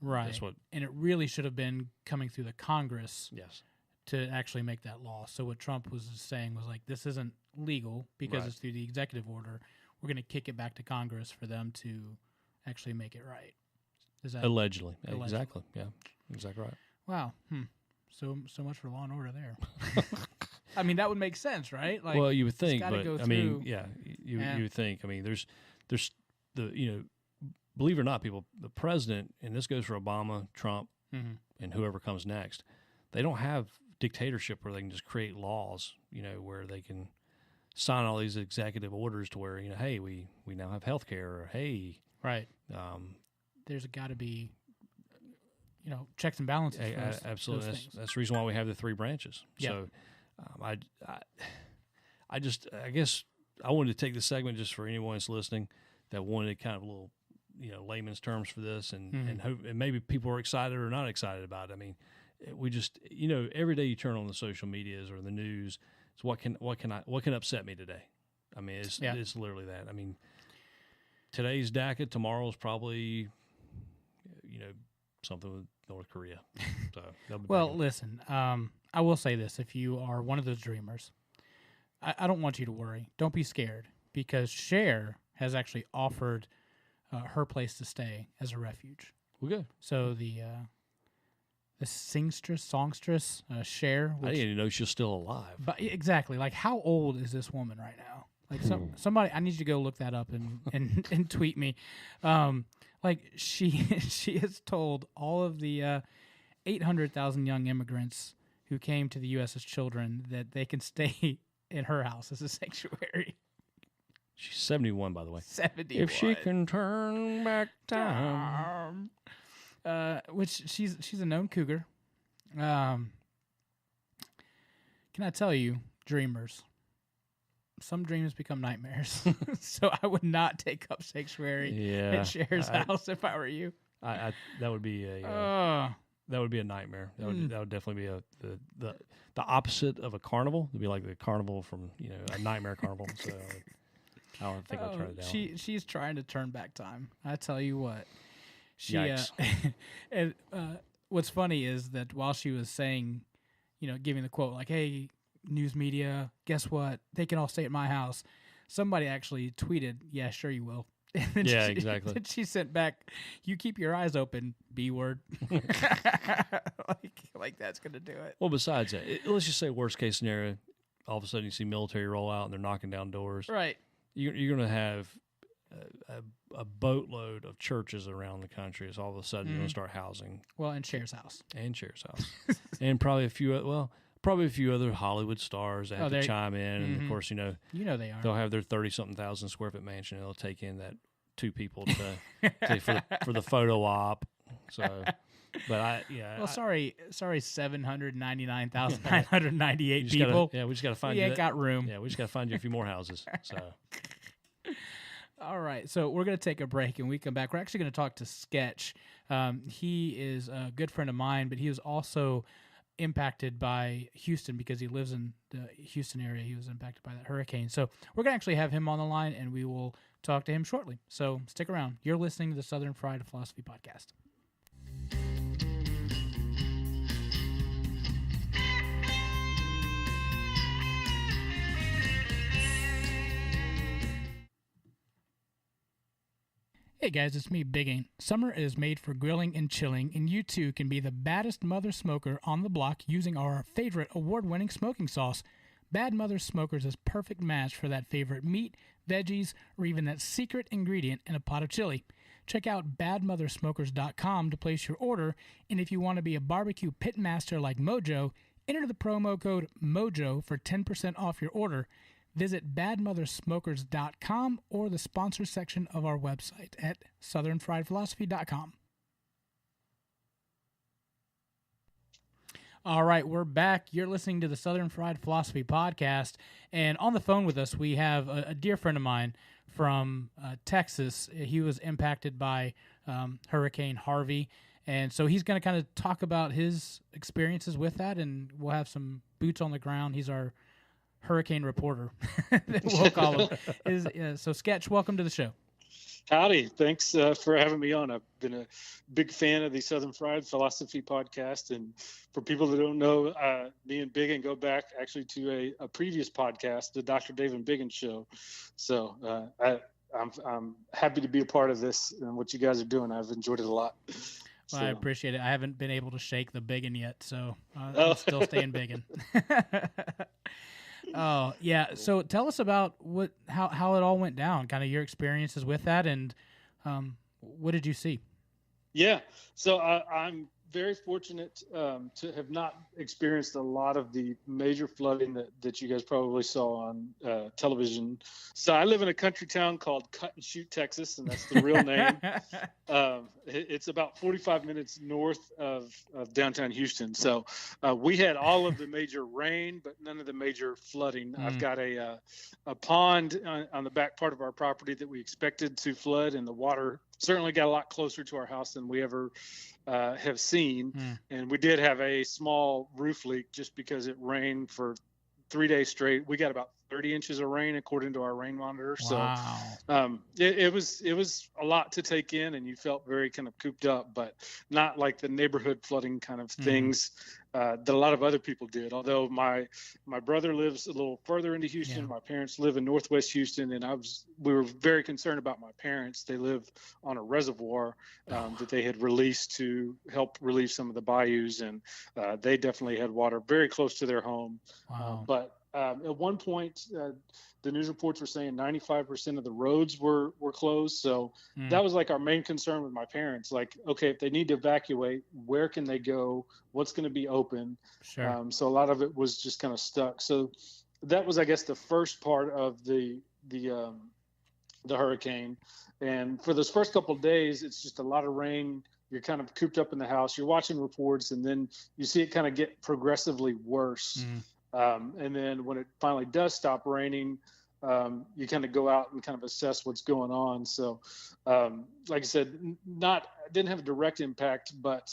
Right. That's what, and it really should have been coming through the Congress. Yes. To actually make that law. So what Trump was saying was like, this isn't legal because it's through the executive order. We're going to kick it back to Congress for them to actually make it right. Is that allegedly? Exactly. Yeah, exactly right. Wow. So much for law and order there. That would make sense, right? Like, well, you would think, but you would think. There's the believe it or not, people, the president, and this goes for Obama, Trump, and whoever comes next. They don't have dictatorship where they can just create laws, where they can sign all these executive orders to where, hey, we now have health care, or hey. Right. There's got to be, checks and balances. Absolutely. That's the reason why we have the 3 branches. Yep. So I guess I wanted to take this segment just for anyone that's listening that wanted kind of a little, layman's terms for this, and hope, and maybe people are excited or not excited about it. We just, every day you turn on the social medias or the news, it's what can upset me today? It's literally that. Today's DACA, tomorrow's probably, something with North Korea. So well, listen, I will say this: if you are one of those dreamers, I don't want you to worry. Don't be scared, because Cher has actually offered her place to stay as a refuge. Okay. So the songstress Cher. I didn't even know she was still alive. But exactly, like how old is this woman right now? Like somebody, I need you to go look that up and tweet me. Like she has told all of the 800,000 young immigrants who came to the U.S. as children that they can stay in her house as a sanctuary. She's 71, by the way. 71. If she can turn back time. Which she's a known cougar. Can I tell you, dreamers? Some dreams become nightmares. So I would not take up sanctuary at Cher's house if I were you. That would be a nightmare. That would definitely be the opposite of a carnival. It'd be like the carnival from a nightmare carnival. So I don't think I'll turn it down. She's trying to turn back time. I tell you what. Yikes. And what's funny is that while she was saying, giving the quote like, "Hey, news media, guess what? They can all stay at my house." Somebody actually tweeted, "Yeah, sure you will." And then exactly. And she sent back, "You keep your eyes open, B word." like that's gonna do it. Well, besides that, let's just say worst case scenario, all of a sudden you see military roll out and they're knocking down doors. Right. You're going to have a boatload of churches around the country. It's all of a sudden you're going to start housing. Well, and Cher's house. And probably a few other Hollywood stars that have to chime in. And of course, they are. They'll have their 30-something thousand square foot mansion. And they'll take in that 2 people for the photo op. So, but Well, sorry, 799,998 people. We just got to find we you. Ain't got room. Yeah, we just got to find you a few more houses. So. All right, so we're going to take a break, and we come back. We're actually going to talk to Sketch. He is a good friend of mine, but he was also impacted by Houston because he lives in the Houston area. He was impacted by that hurricane. So we're going to actually have him on the line, and we will talk to him shortly. So stick around. You're listening to the Southern Fried Philosophy Podcast. Hey guys, it's me, Biggun. Summer is made for grilling and chilling, and you too can be the baddest mother smoker on the block using our favorite award-winning smoking sauce. Bad Mother Smokers is perfect match for that favorite meat, veggies, or even that secret ingredient in a pot of chili. Check out badmothersmokers.com to place your order, and if you want to be a barbecue pit master like Mojo, enter the promo code MOJO for 10% off your order. Visit badmothersmokers.com or the sponsor section of our website at southernfriedphilosophy.com. All right, we're back. You're listening to the Southern Fried Philosophy Podcast, and on the phone with us, we have a dear friend of mine from Texas. He was impacted by Hurricane Harvey, and so he's going to kind of talk about his experiences with that, and we'll have some boots on the ground. He's our hurricane reporter, we'll call him. So, Sketch, welcome to the show. Howdy. Thanks for having me on. I've been a big fan of the Southern Fried Philosophy Podcast. And for people that don't know, me and Biggun go back actually to a previous podcast, the Dr. David Biggun Show. So I'm happy to be a part of this and what you guys are doing. I've enjoyed it a lot. Well, I appreciate it. I haven't been able to shake the Biggun yet, so I'm still staying Biggun. Oh, yeah. So tell us about how it all went down, kind of your experiences with that, and what did you see? Yeah. So I'm very fortunate to have not experienced a lot of the major flooding that you guys probably saw on television. So I live in a country town called Cut and Shoot, Texas, and that's the real name. It's about 45 minutes north of downtown Houston. So we had all of the major rain, but none of the major flooding. I've got a pond on the back part of our property that we expected to flood, and the water certainly got a lot closer to our house than we ever have seen. And we did have a small roof leak just because it rained for 3 days straight. We got about 30 inches of rain according to our rain monitor. Wow. So it was a lot to take in, and you felt very kind of cooped up, but not like the neighborhood flooding kind of things that a lot of other people did. Although my brother lives a little further into Houston, my parents live in Northwest Houston, and we were very concerned about my parents. They live on a reservoir that they had released to help relieve some of the bayous, and they definitely had water very close to their home. Wow. But at one point, the news reports were saying 95% of the roads were closed. So that was like our main concern with my parents. Like, okay, if they need to evacuate, where can they go? What's going to be open? Sure. So a lot of it was just kind of stuck. So that was, I guess, the first part of the hurricane. And for those first couple of days, it's just a lot of rain. You're kind of cooped up in the house. You're watching reports, and then you see it kind of get progressively worse. And then when it finally does stop raining, you kind of go out and kind of assess what's going on. So, like I said, didn't have a direct impact, but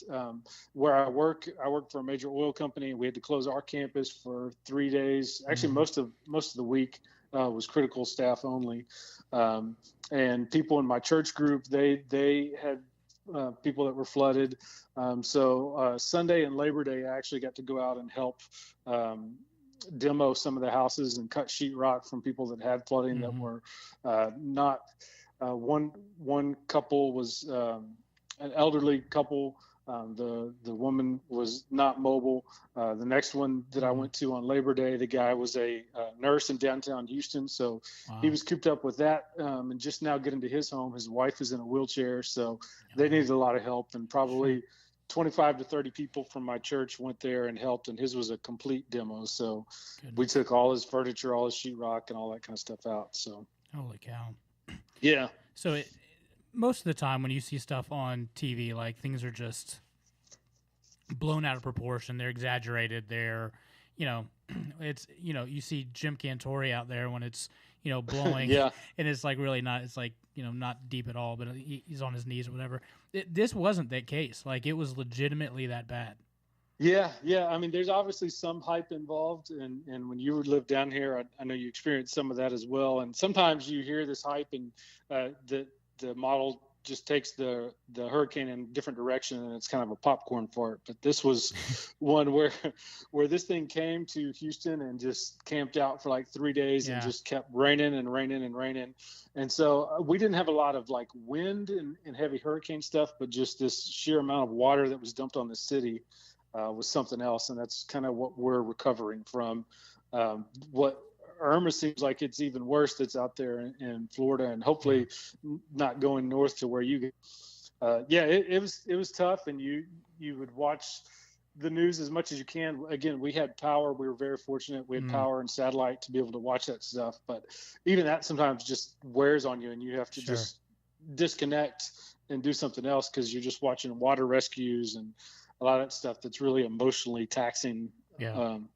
where I work for a major oil company, and we had to close our campus for 3 days. Actually, most of the week was critical staff only. And people in my church group, they had people that were flooded. So Sunday and Labor Day, I actually got to go out and help demo some of the houses and cut sheetrock from people that had flooding that were not. One couple was an elderly couple. The woman was not mobile. The next one that I went to on Labor Day, the guy was a nurse in downtown Houston. So he was cooped up with that and just now getting to his home. His wife is in a wheelchair. So they needed a lot of help, and probably 25 to 30 people from my church went there and helped, and his was a complete demo. So we took all his furniture, all his sheetrock, and all that kind of stuff out. So Holy cow. yeah. So most of the time when you see stuff on TV, like, things are just blown out of proportion. They're exaggerated. They're, it's, you see Jim Cantori out there when it's, blowing and it's like really not, it's like, not deep at all, but he's on his knees or whatever. This wasn't that case. Like, it was legitimately that bad. Yeah. I mean, there's obviously some hype involved, and when you live down here, I know you experienced some of that as well. And sometimes you hear this hype, and the model just takes the hurricane in a different direction, and it's kind of a popcorn fart. But this was one where this thing came to Houston and just camped out for like 3 days and just kept raining and raining and raining. And so we didn't have a lot of like wind and heavy hurricane stuff, but just this sheer amount of water that was dumped on the city was something else. And that's kind of what we're recovering from. What Irma seems like it's even worse. That's out there in Florida, and hopefully not going north to where you go. It was tough, and you would watch the news as much as you can. Again, we had power. We were very fortunate. We had power and satellite to be able to watch that stuff, but even that sometimes just wears on you, and you have to just disconnect and do something else, because you're just watching water rescues and a lot of that stuff that's really emotionally taxing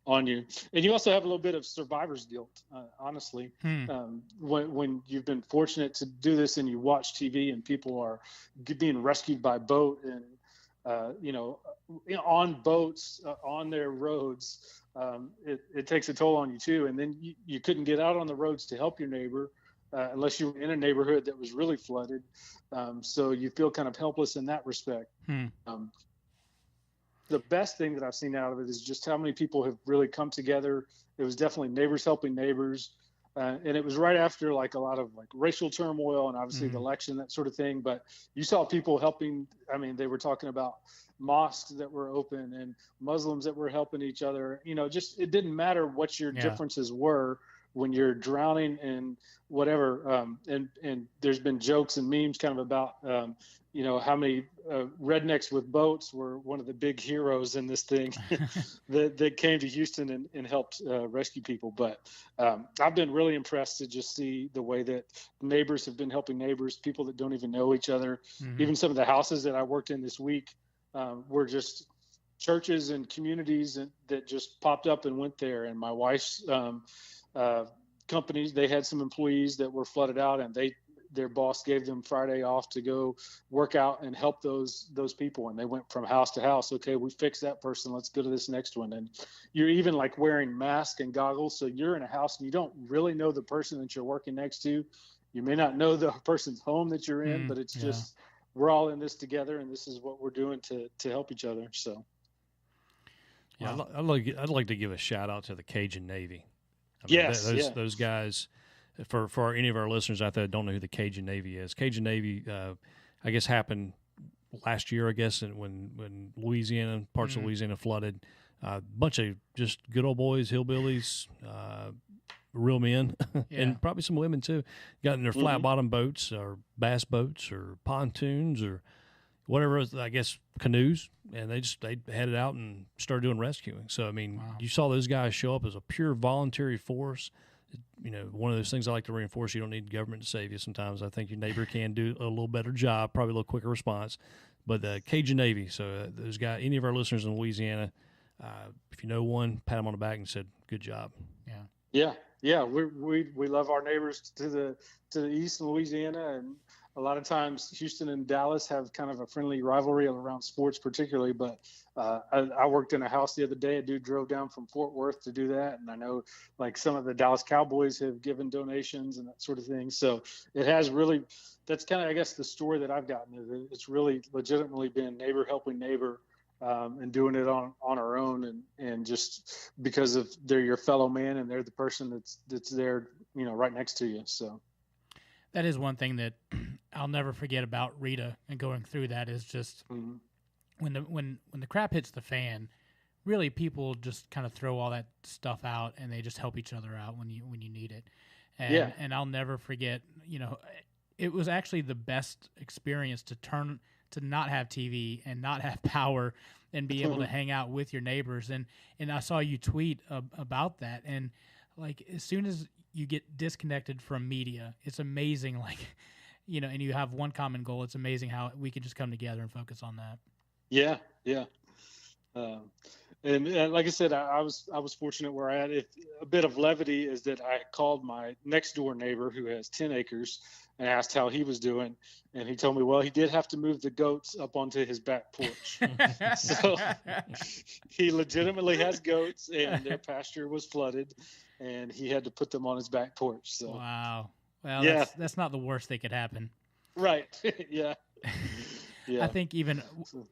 on you. And you also have a little bit of survivor's guilt, honestly. When you've been fortunate to do this and you watch TV and people are being rescued by boat and on boats on their roads, it takes a toll on you too. And then you couldn't get out on the roads to help your neighbor unless you were in a neighborhood that was really flooded. So you feel kind of helpless in that respect. The best thing that I've seen out of it is just how many people have really come together. It was definitely neighbors helping neighbors. And it was right after like a lot of like racial turmoil and obviously the election, that sort of thing. But you saw people helping. I mean, they were talking about mosques that were open and Muslims that were helping each other. Just it didn't matter what your differences were when you're drowning and whatever. And there's been jokes and memes kind of about, how many rednecks with boats were one of the big heroes in this thing that came to Houston and helped rescue people. But I've been really impressed to just see the way that neighbors have been helping neighbors, people that don't even know each other. Even some of the houses that I worked in this week were just churches and communities that just popped up and went there. And my wife's companies, they had some employees that were flooded out, and their boss gave them Friday off to go work out and help those people. And they went from house to house. Okay, we fixed that person. Let's go to this next one. And you're even like wearing masks and goggles. So you're in a house and you don't really know the person that you're working next to. You may not know the person's home that you're in, but it's just, we're all in this together, and this is what we're doing to help each other. So. Yeah, I'd like to give a shout out to the Cajun Navy. I mean, Yes, those guys. For any of our listeners out there that don't know who the Cajun Navy is, Cajun Navy, I guess, happened last year. I guess when Louisiana, parts of Louisiana flooded, a bunch of just good old boys, hillbillies, real men, and probably some women too, got in their flat bottom boats or bass boats or pontoons or whatever, I guess, canoes, and they headed out and started doing rescuing. So, I mean, you saw those guys show up as a pure voluntary force. You know, one of those things I like to reinforce, you don't need government to save you sometimes. I think your neighbor can do a little better job, probably a little quicker response. But the Cajun Navy, so those guys, any of our listeners in Louisiana, if you know one, pat them on the back and said, good job. Yeah. We love our neighbors to the east in Louisiana, and a lot of times Houston and Dallas have kind of a friendly rivalry around sports particularly, but I worked in a house the other day. A dude drove down from Fort Worth to do that, and I know like some of the Dallas Cowboys have given donations and that sort of thing. So it has really, that's kind of, I guess, the story that I've gotten. It's really legitimately been neighbor helping neighbor, and doing it on our own, and just because of they're your fellow man and they're the person that's there, you know, right next to you. So That is one thing that I'll never forget about Rita and going through that is just when the crap hits the fan, really people just kind of throw all that stuff out and they just help each other out when you need it. And I'll never forget, you know, it was actually the best experience to not have TV and not have power and be able to hang out with your neighbors. And I saw you tweet about that. And like, as soon as you get disconnected from media, it's amazing. Like, you know, and you have one common goal. It's amazing how we can just come together and focus on that. Yeah. And like I said, I was fortunate where I had a bit of levity is that I called my next door neighbor who has 10 acres and asked how he was doing. And he told me, well, he did have to move the goats up onto his back porch. So he legitimately has goats, and their pasture was flooded, and he had to put them on his back porch. So Wow. Well, Yeah. that's not the worst that could happen. Right. Yeah. I think even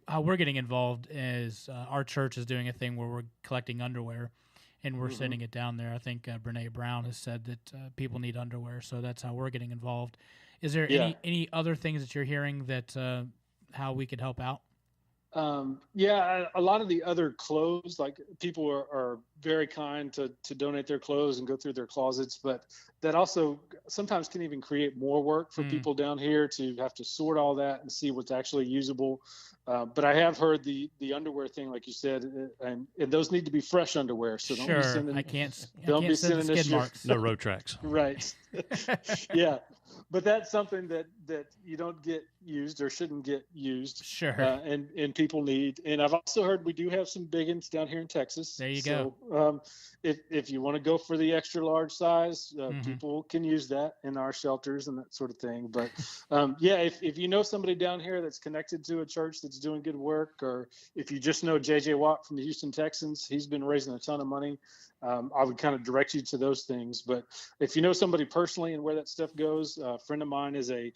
how we're getting involved is our church is doing a thing where we're collecting underwear, and we're sending it down there. I think Brene Brown has said that people need underwear, so that's how we're getting involved. Is there any other things that you're hearing that how we could help out? A lot of the other clothes, like people are very kind to donate their clothes and go through their closets, but that also sometimes can even create more work for people down here to have to sort all that and see what's actually usable. But I have heard the underwear thing, like you said, and those need to be fresh underwear. So don't be sending. I can't be send the sending skid marks. No road tracks. Right. Yeah. But that's something that you don't get used or shouldn't get used. Sure. And people need. And I've also heard we do have some biggins down here in Texas. There you go. If you want to go for the extra large size, people can use that in our shelters and that sort of thing. But if you know somebody down here that's connected to a church that's doing good work, or if you just know JJ Watt from the Houston Texans, he's been raising a ton of money. I would kind of direct you to those things. But if you know somebody personally and where that stuff goes, a friend of mine is a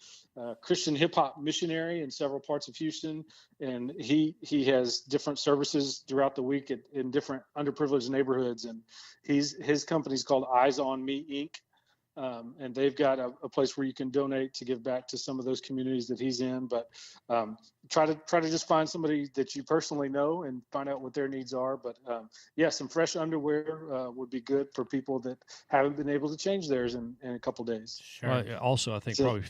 Christian hip hop missionary in several parts of Houston, and he has different services throughout the week in different underprivileged neighborhoods. And his company's called Eyes on Me Inc. And they've got a place where you can donate to give back to some of those communities that he's in. But try to just find somebody that you personally know and find out what their needs are. But some fresh underwear would be good for people that haven't been able to change theirs in a couple days. Sure. Well, also, I think probably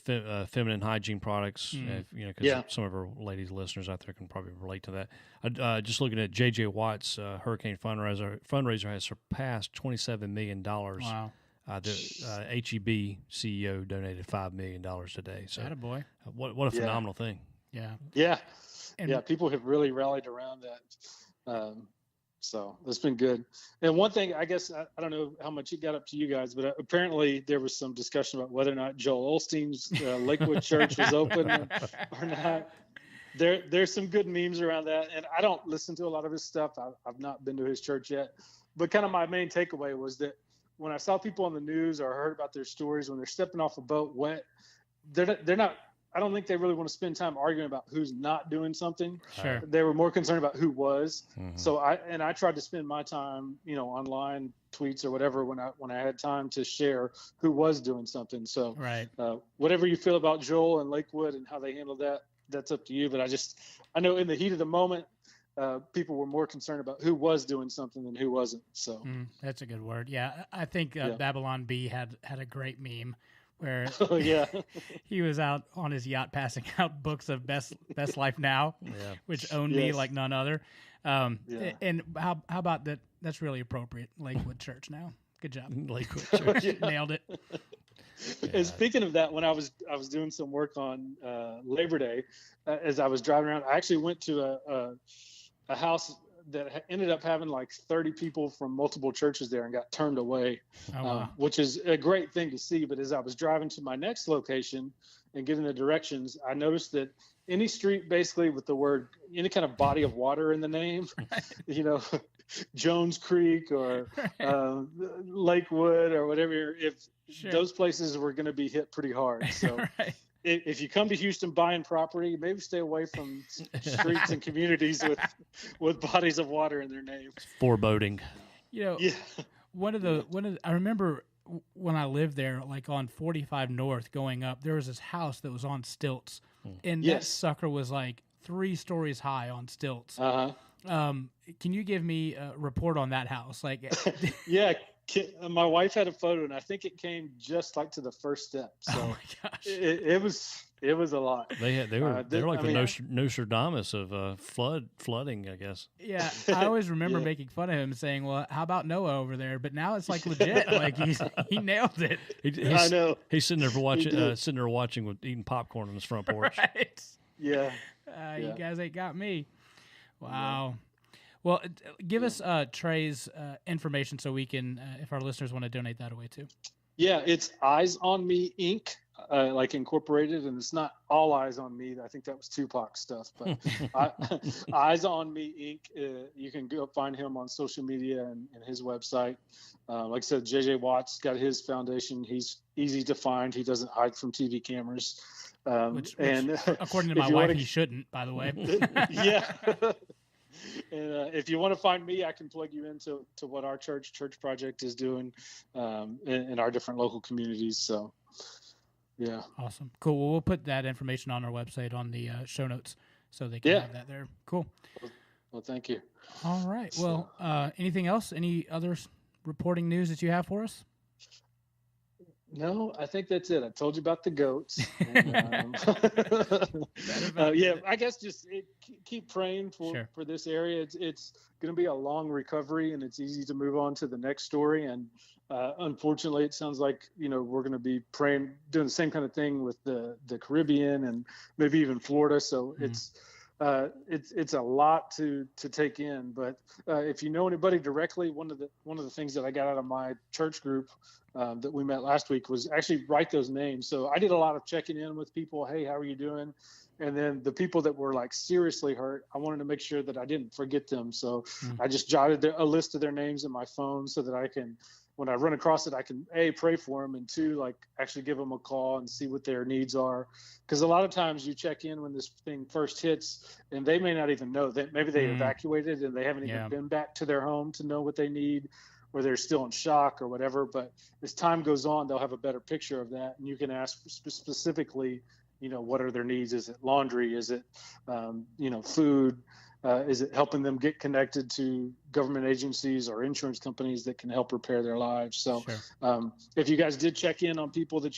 feminine hygiene products, because some of our ladies listeners out there can probably relate to that. Just looking at JJ Watt's hurricane fundraiser has surpassed $27 million. Wow. The HEB CEO donated $5 million today. So, attaboy. What a phenomenal thing! Yeah. Yeah. And people have really rallied around that. So that's been good. And one thing, I guess, I don't know how much it got up to you guys, but apparently there was some discussion about whether or not Joel Osteen's Lakewood Church was open or not. There's some good memes around that, and I don't listen to a lot of his stuff. I've not been to his church yet, but kind of my main takeaway was that when I saw people on the news or heard about their stories when they're stepping off a boat wet, they're not. I don't think they really want to spend time arguing about who's not doing something. Sure. They were more concerned about who was. Mhm. So I tried to spend my time, online tweets or whatever when I had time to share who was doing something. So Right. whatever you feel about Joel and Lakewood and how they handled that, that's up to you. But I know in the heat of the moment, people were more concerned about who was doing something than who wasn't. So That's a good word. Yeah, I think Yeah. Babylon B had a great meme where oh yeah, he was out on his yacht passing out books of best life now, Yeah. which owned me Yes. like none other. Yeah. And how about that? That's really appropriate. Lakewood Church now. Good job. Lakewood Church. Yeah. Nailed it. And speaking of that, when I was doing some work on Labor Day, as I was driving around, I actually went to a house that ended up having like 30 people from multiple churches there and got turned away, Oh, wow. which is a great thing to see. But as I was driving to my next location and getting the directions, I noticed that any street basically with the word, any kind of body of water in the name, Jones Creek or Lakewood or whatever, if Sure. those places were going to be hit pretty hard. So Right. if you come to Houston buying property, maybe stay away from streets and communities with bodies of water in their name. Foreboding. Yeah. I remember when I lived there, like on 45 North going up, there was this house that was on stilts, and that Yes. sucker was like 3 stories high on stilts. Uh-huh. Can you give me a report on that house? Like, Yeah. My wife had a photo, and I think it came just like to the first step. oh So my gosh. it was a lot. They were like I the mean- Nostradamus of flooding, I guess. Yeah, I always remember Yeah. making fun of him, saying, "Well, how about Noah over there?" But now it's like legit. Like he nailed it. I know. He's sitting there did. watching with eating popcorn on his front porch. Right. Yeah. You Yeah. guys ain't got me. Wow. Well, give us Trey's information so we can, if our listeners want to donate that away too. Yeah, it's Eyes on Me Inc., like incorporated, and it's not all Eyes on Me. I think that was Tupac stuff, but Eyes on Me Inc. You can go find him on social media and his website. Like I said, JJ Watt's got his foundation. He's easy to find. He doesn't hide from TV cameras. Which and according to if my you wife, wanna- he shouldn't, by the way. yeah. And if you want to find me, I can plug you into what our church project is doing in our different local communities. So, yeah. Awesome. Cool. Well, we'll put that information on our website on the show notes so they can Yeah. have that there. Cool. Well, thank you. All right. Well, anything else? Any other reporting news that you have for us? No, I think that's it. I told you about the goats. And, yeah, I guess just keep praying Sure. for this area. It's going to be a long recovery, and it's easy to move on to the next story. And unfortunately, it sounds like we're going to be doing the same kind of thing with the Caribbean and maybe even Florida. So it's a lot to take in. But if you know anybody directly, one of the things that I got out of my church group that we met last week was actually write those names. So I did a lot of checking in with people. Hey, how are you doing? And then the people that were like seriously hurt, I wanted to make sure that I didn't forget them. So I just jotted a list of their names in my phone so that I can, when I run across it, I can pray for them, and 2, like actually give them a call and see what their needs are. Because a lot of times you check in when this thing first hits, and they may not even know that maybe they evacuated and they haven't even been back to their home to know what they need, or they're still in shock or whatever. But as time goes on, they'll have a better picture of that, and you can ask specifically, what are their needs? Is it laundry? Is it, food? Is it helping them get connected to government agencies or insurance companies that can help repair their lives? So Sure. if you guys did check in on people that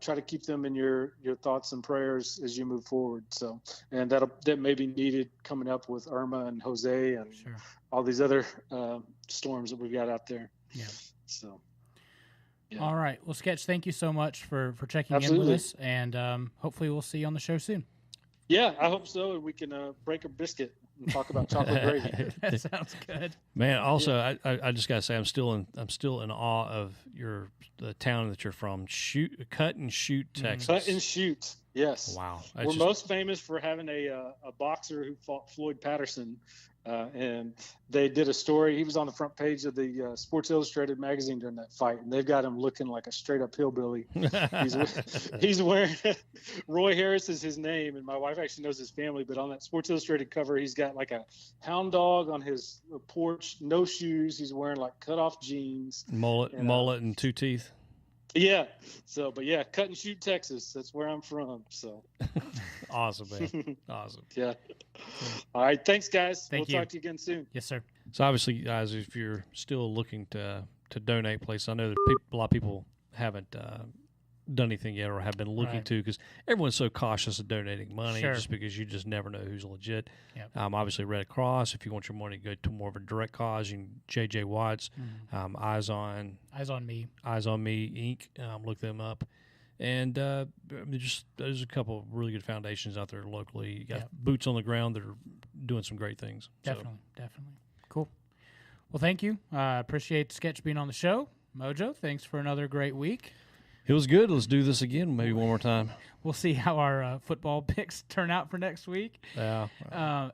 try to keep them in your thoughts and prayers as you move forward. So, and that may be needed coming up with Irma and Jose and Sure. all these other storms that we've got out there. Yeah. So. Yeah. All right. Well, Sketch, thank you so much for checking in Absolutely. with us, and hopefully we'll see you on the show soon. Yeah, I hope so, and we can break a biscuit and talk about chocolate gravy. That sounds good. Man, also, I just gotta say, I'm still in awe of the town that you're from, Cut and Shoot, Texas. Cut and Shoot. Yes. Wow, We're most famous for having a boxer who fought Floyd Patterson, and they did a story. He was on the front page of the Sports Illustrated magazine during that fight, and they've got him looking like a straight up hillbilly. He's wearing Roy Harris is his name, and my wife actually knows his family. But on that Sports Illustrated cover, he's got like a hound dog on his porch, no shoes. He's wearing like cut off jeans, mullet, and 2 teeth. Yeah. So, but yeah, Cut and Shoot, Texas. That's where I'm from. So Awesome, man. Awesome. yeah. All right. Thanks, guys. Thank We'll you. talk to you again soon. Yes, sir. So obviously, guys, if you're still looking to donate, please. I know that a lot of people haven't done anything yet or have been looking Right. to, because everyone's so cautious of donating money, Sure. just because you just never know who's legit. Yep. Obviously, Red Cross. If you want your money to go to more of a direct cause, you can JJ Watts, Eyes on Me. Eyes on Me Inc. Look them up. And there's a couple of really good foundations out there locally. You got Yep. boots on the ground that are doing some great things. So, Definitely. Cool. Well, thank you. Appreciate Sketch being on the show. Mojo, thanks for another great week. it was good. Let's do this again, maybe one more time. We'll see how our football picks turn out for next week. Yeah.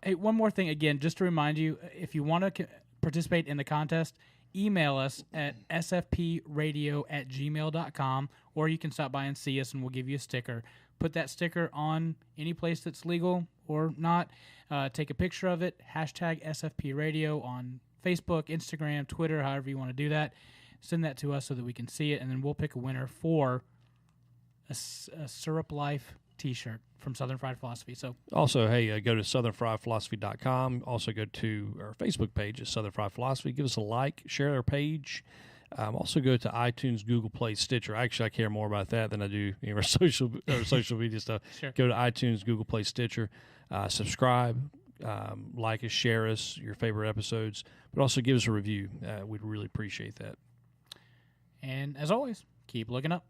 Hey, one more thing, again, just to remind you, if you want to participate in the contest, email us at sfpradio@gmail.com, or you can stop by and see us and we'll give you a sticker. Put that sticker on any place that's legal or not. Take a picture of it, hashtag SFPradio on Facebook, Instagram, Twitter, however you want to do that. Send that to us so that we can see it, and then we'll pick a winner for a Syrup Life t-shirt from Southern Fried Philosophy. So Also, hey, go to southernfriedphilosophy.com. Also, go to our Facebook page at Southern Fried Philosophy. Give us a like, share our page. Also, go to iTunes, Google Play, Stitcher. Actually, I care more about that than I do our social media stuff. Sure. Go to iTunes, Google Play, Stitcher. Subscribe, like us, share us, your favorite episodes. But also give us a review. We'd really appreciate that. And as always, keep looking up.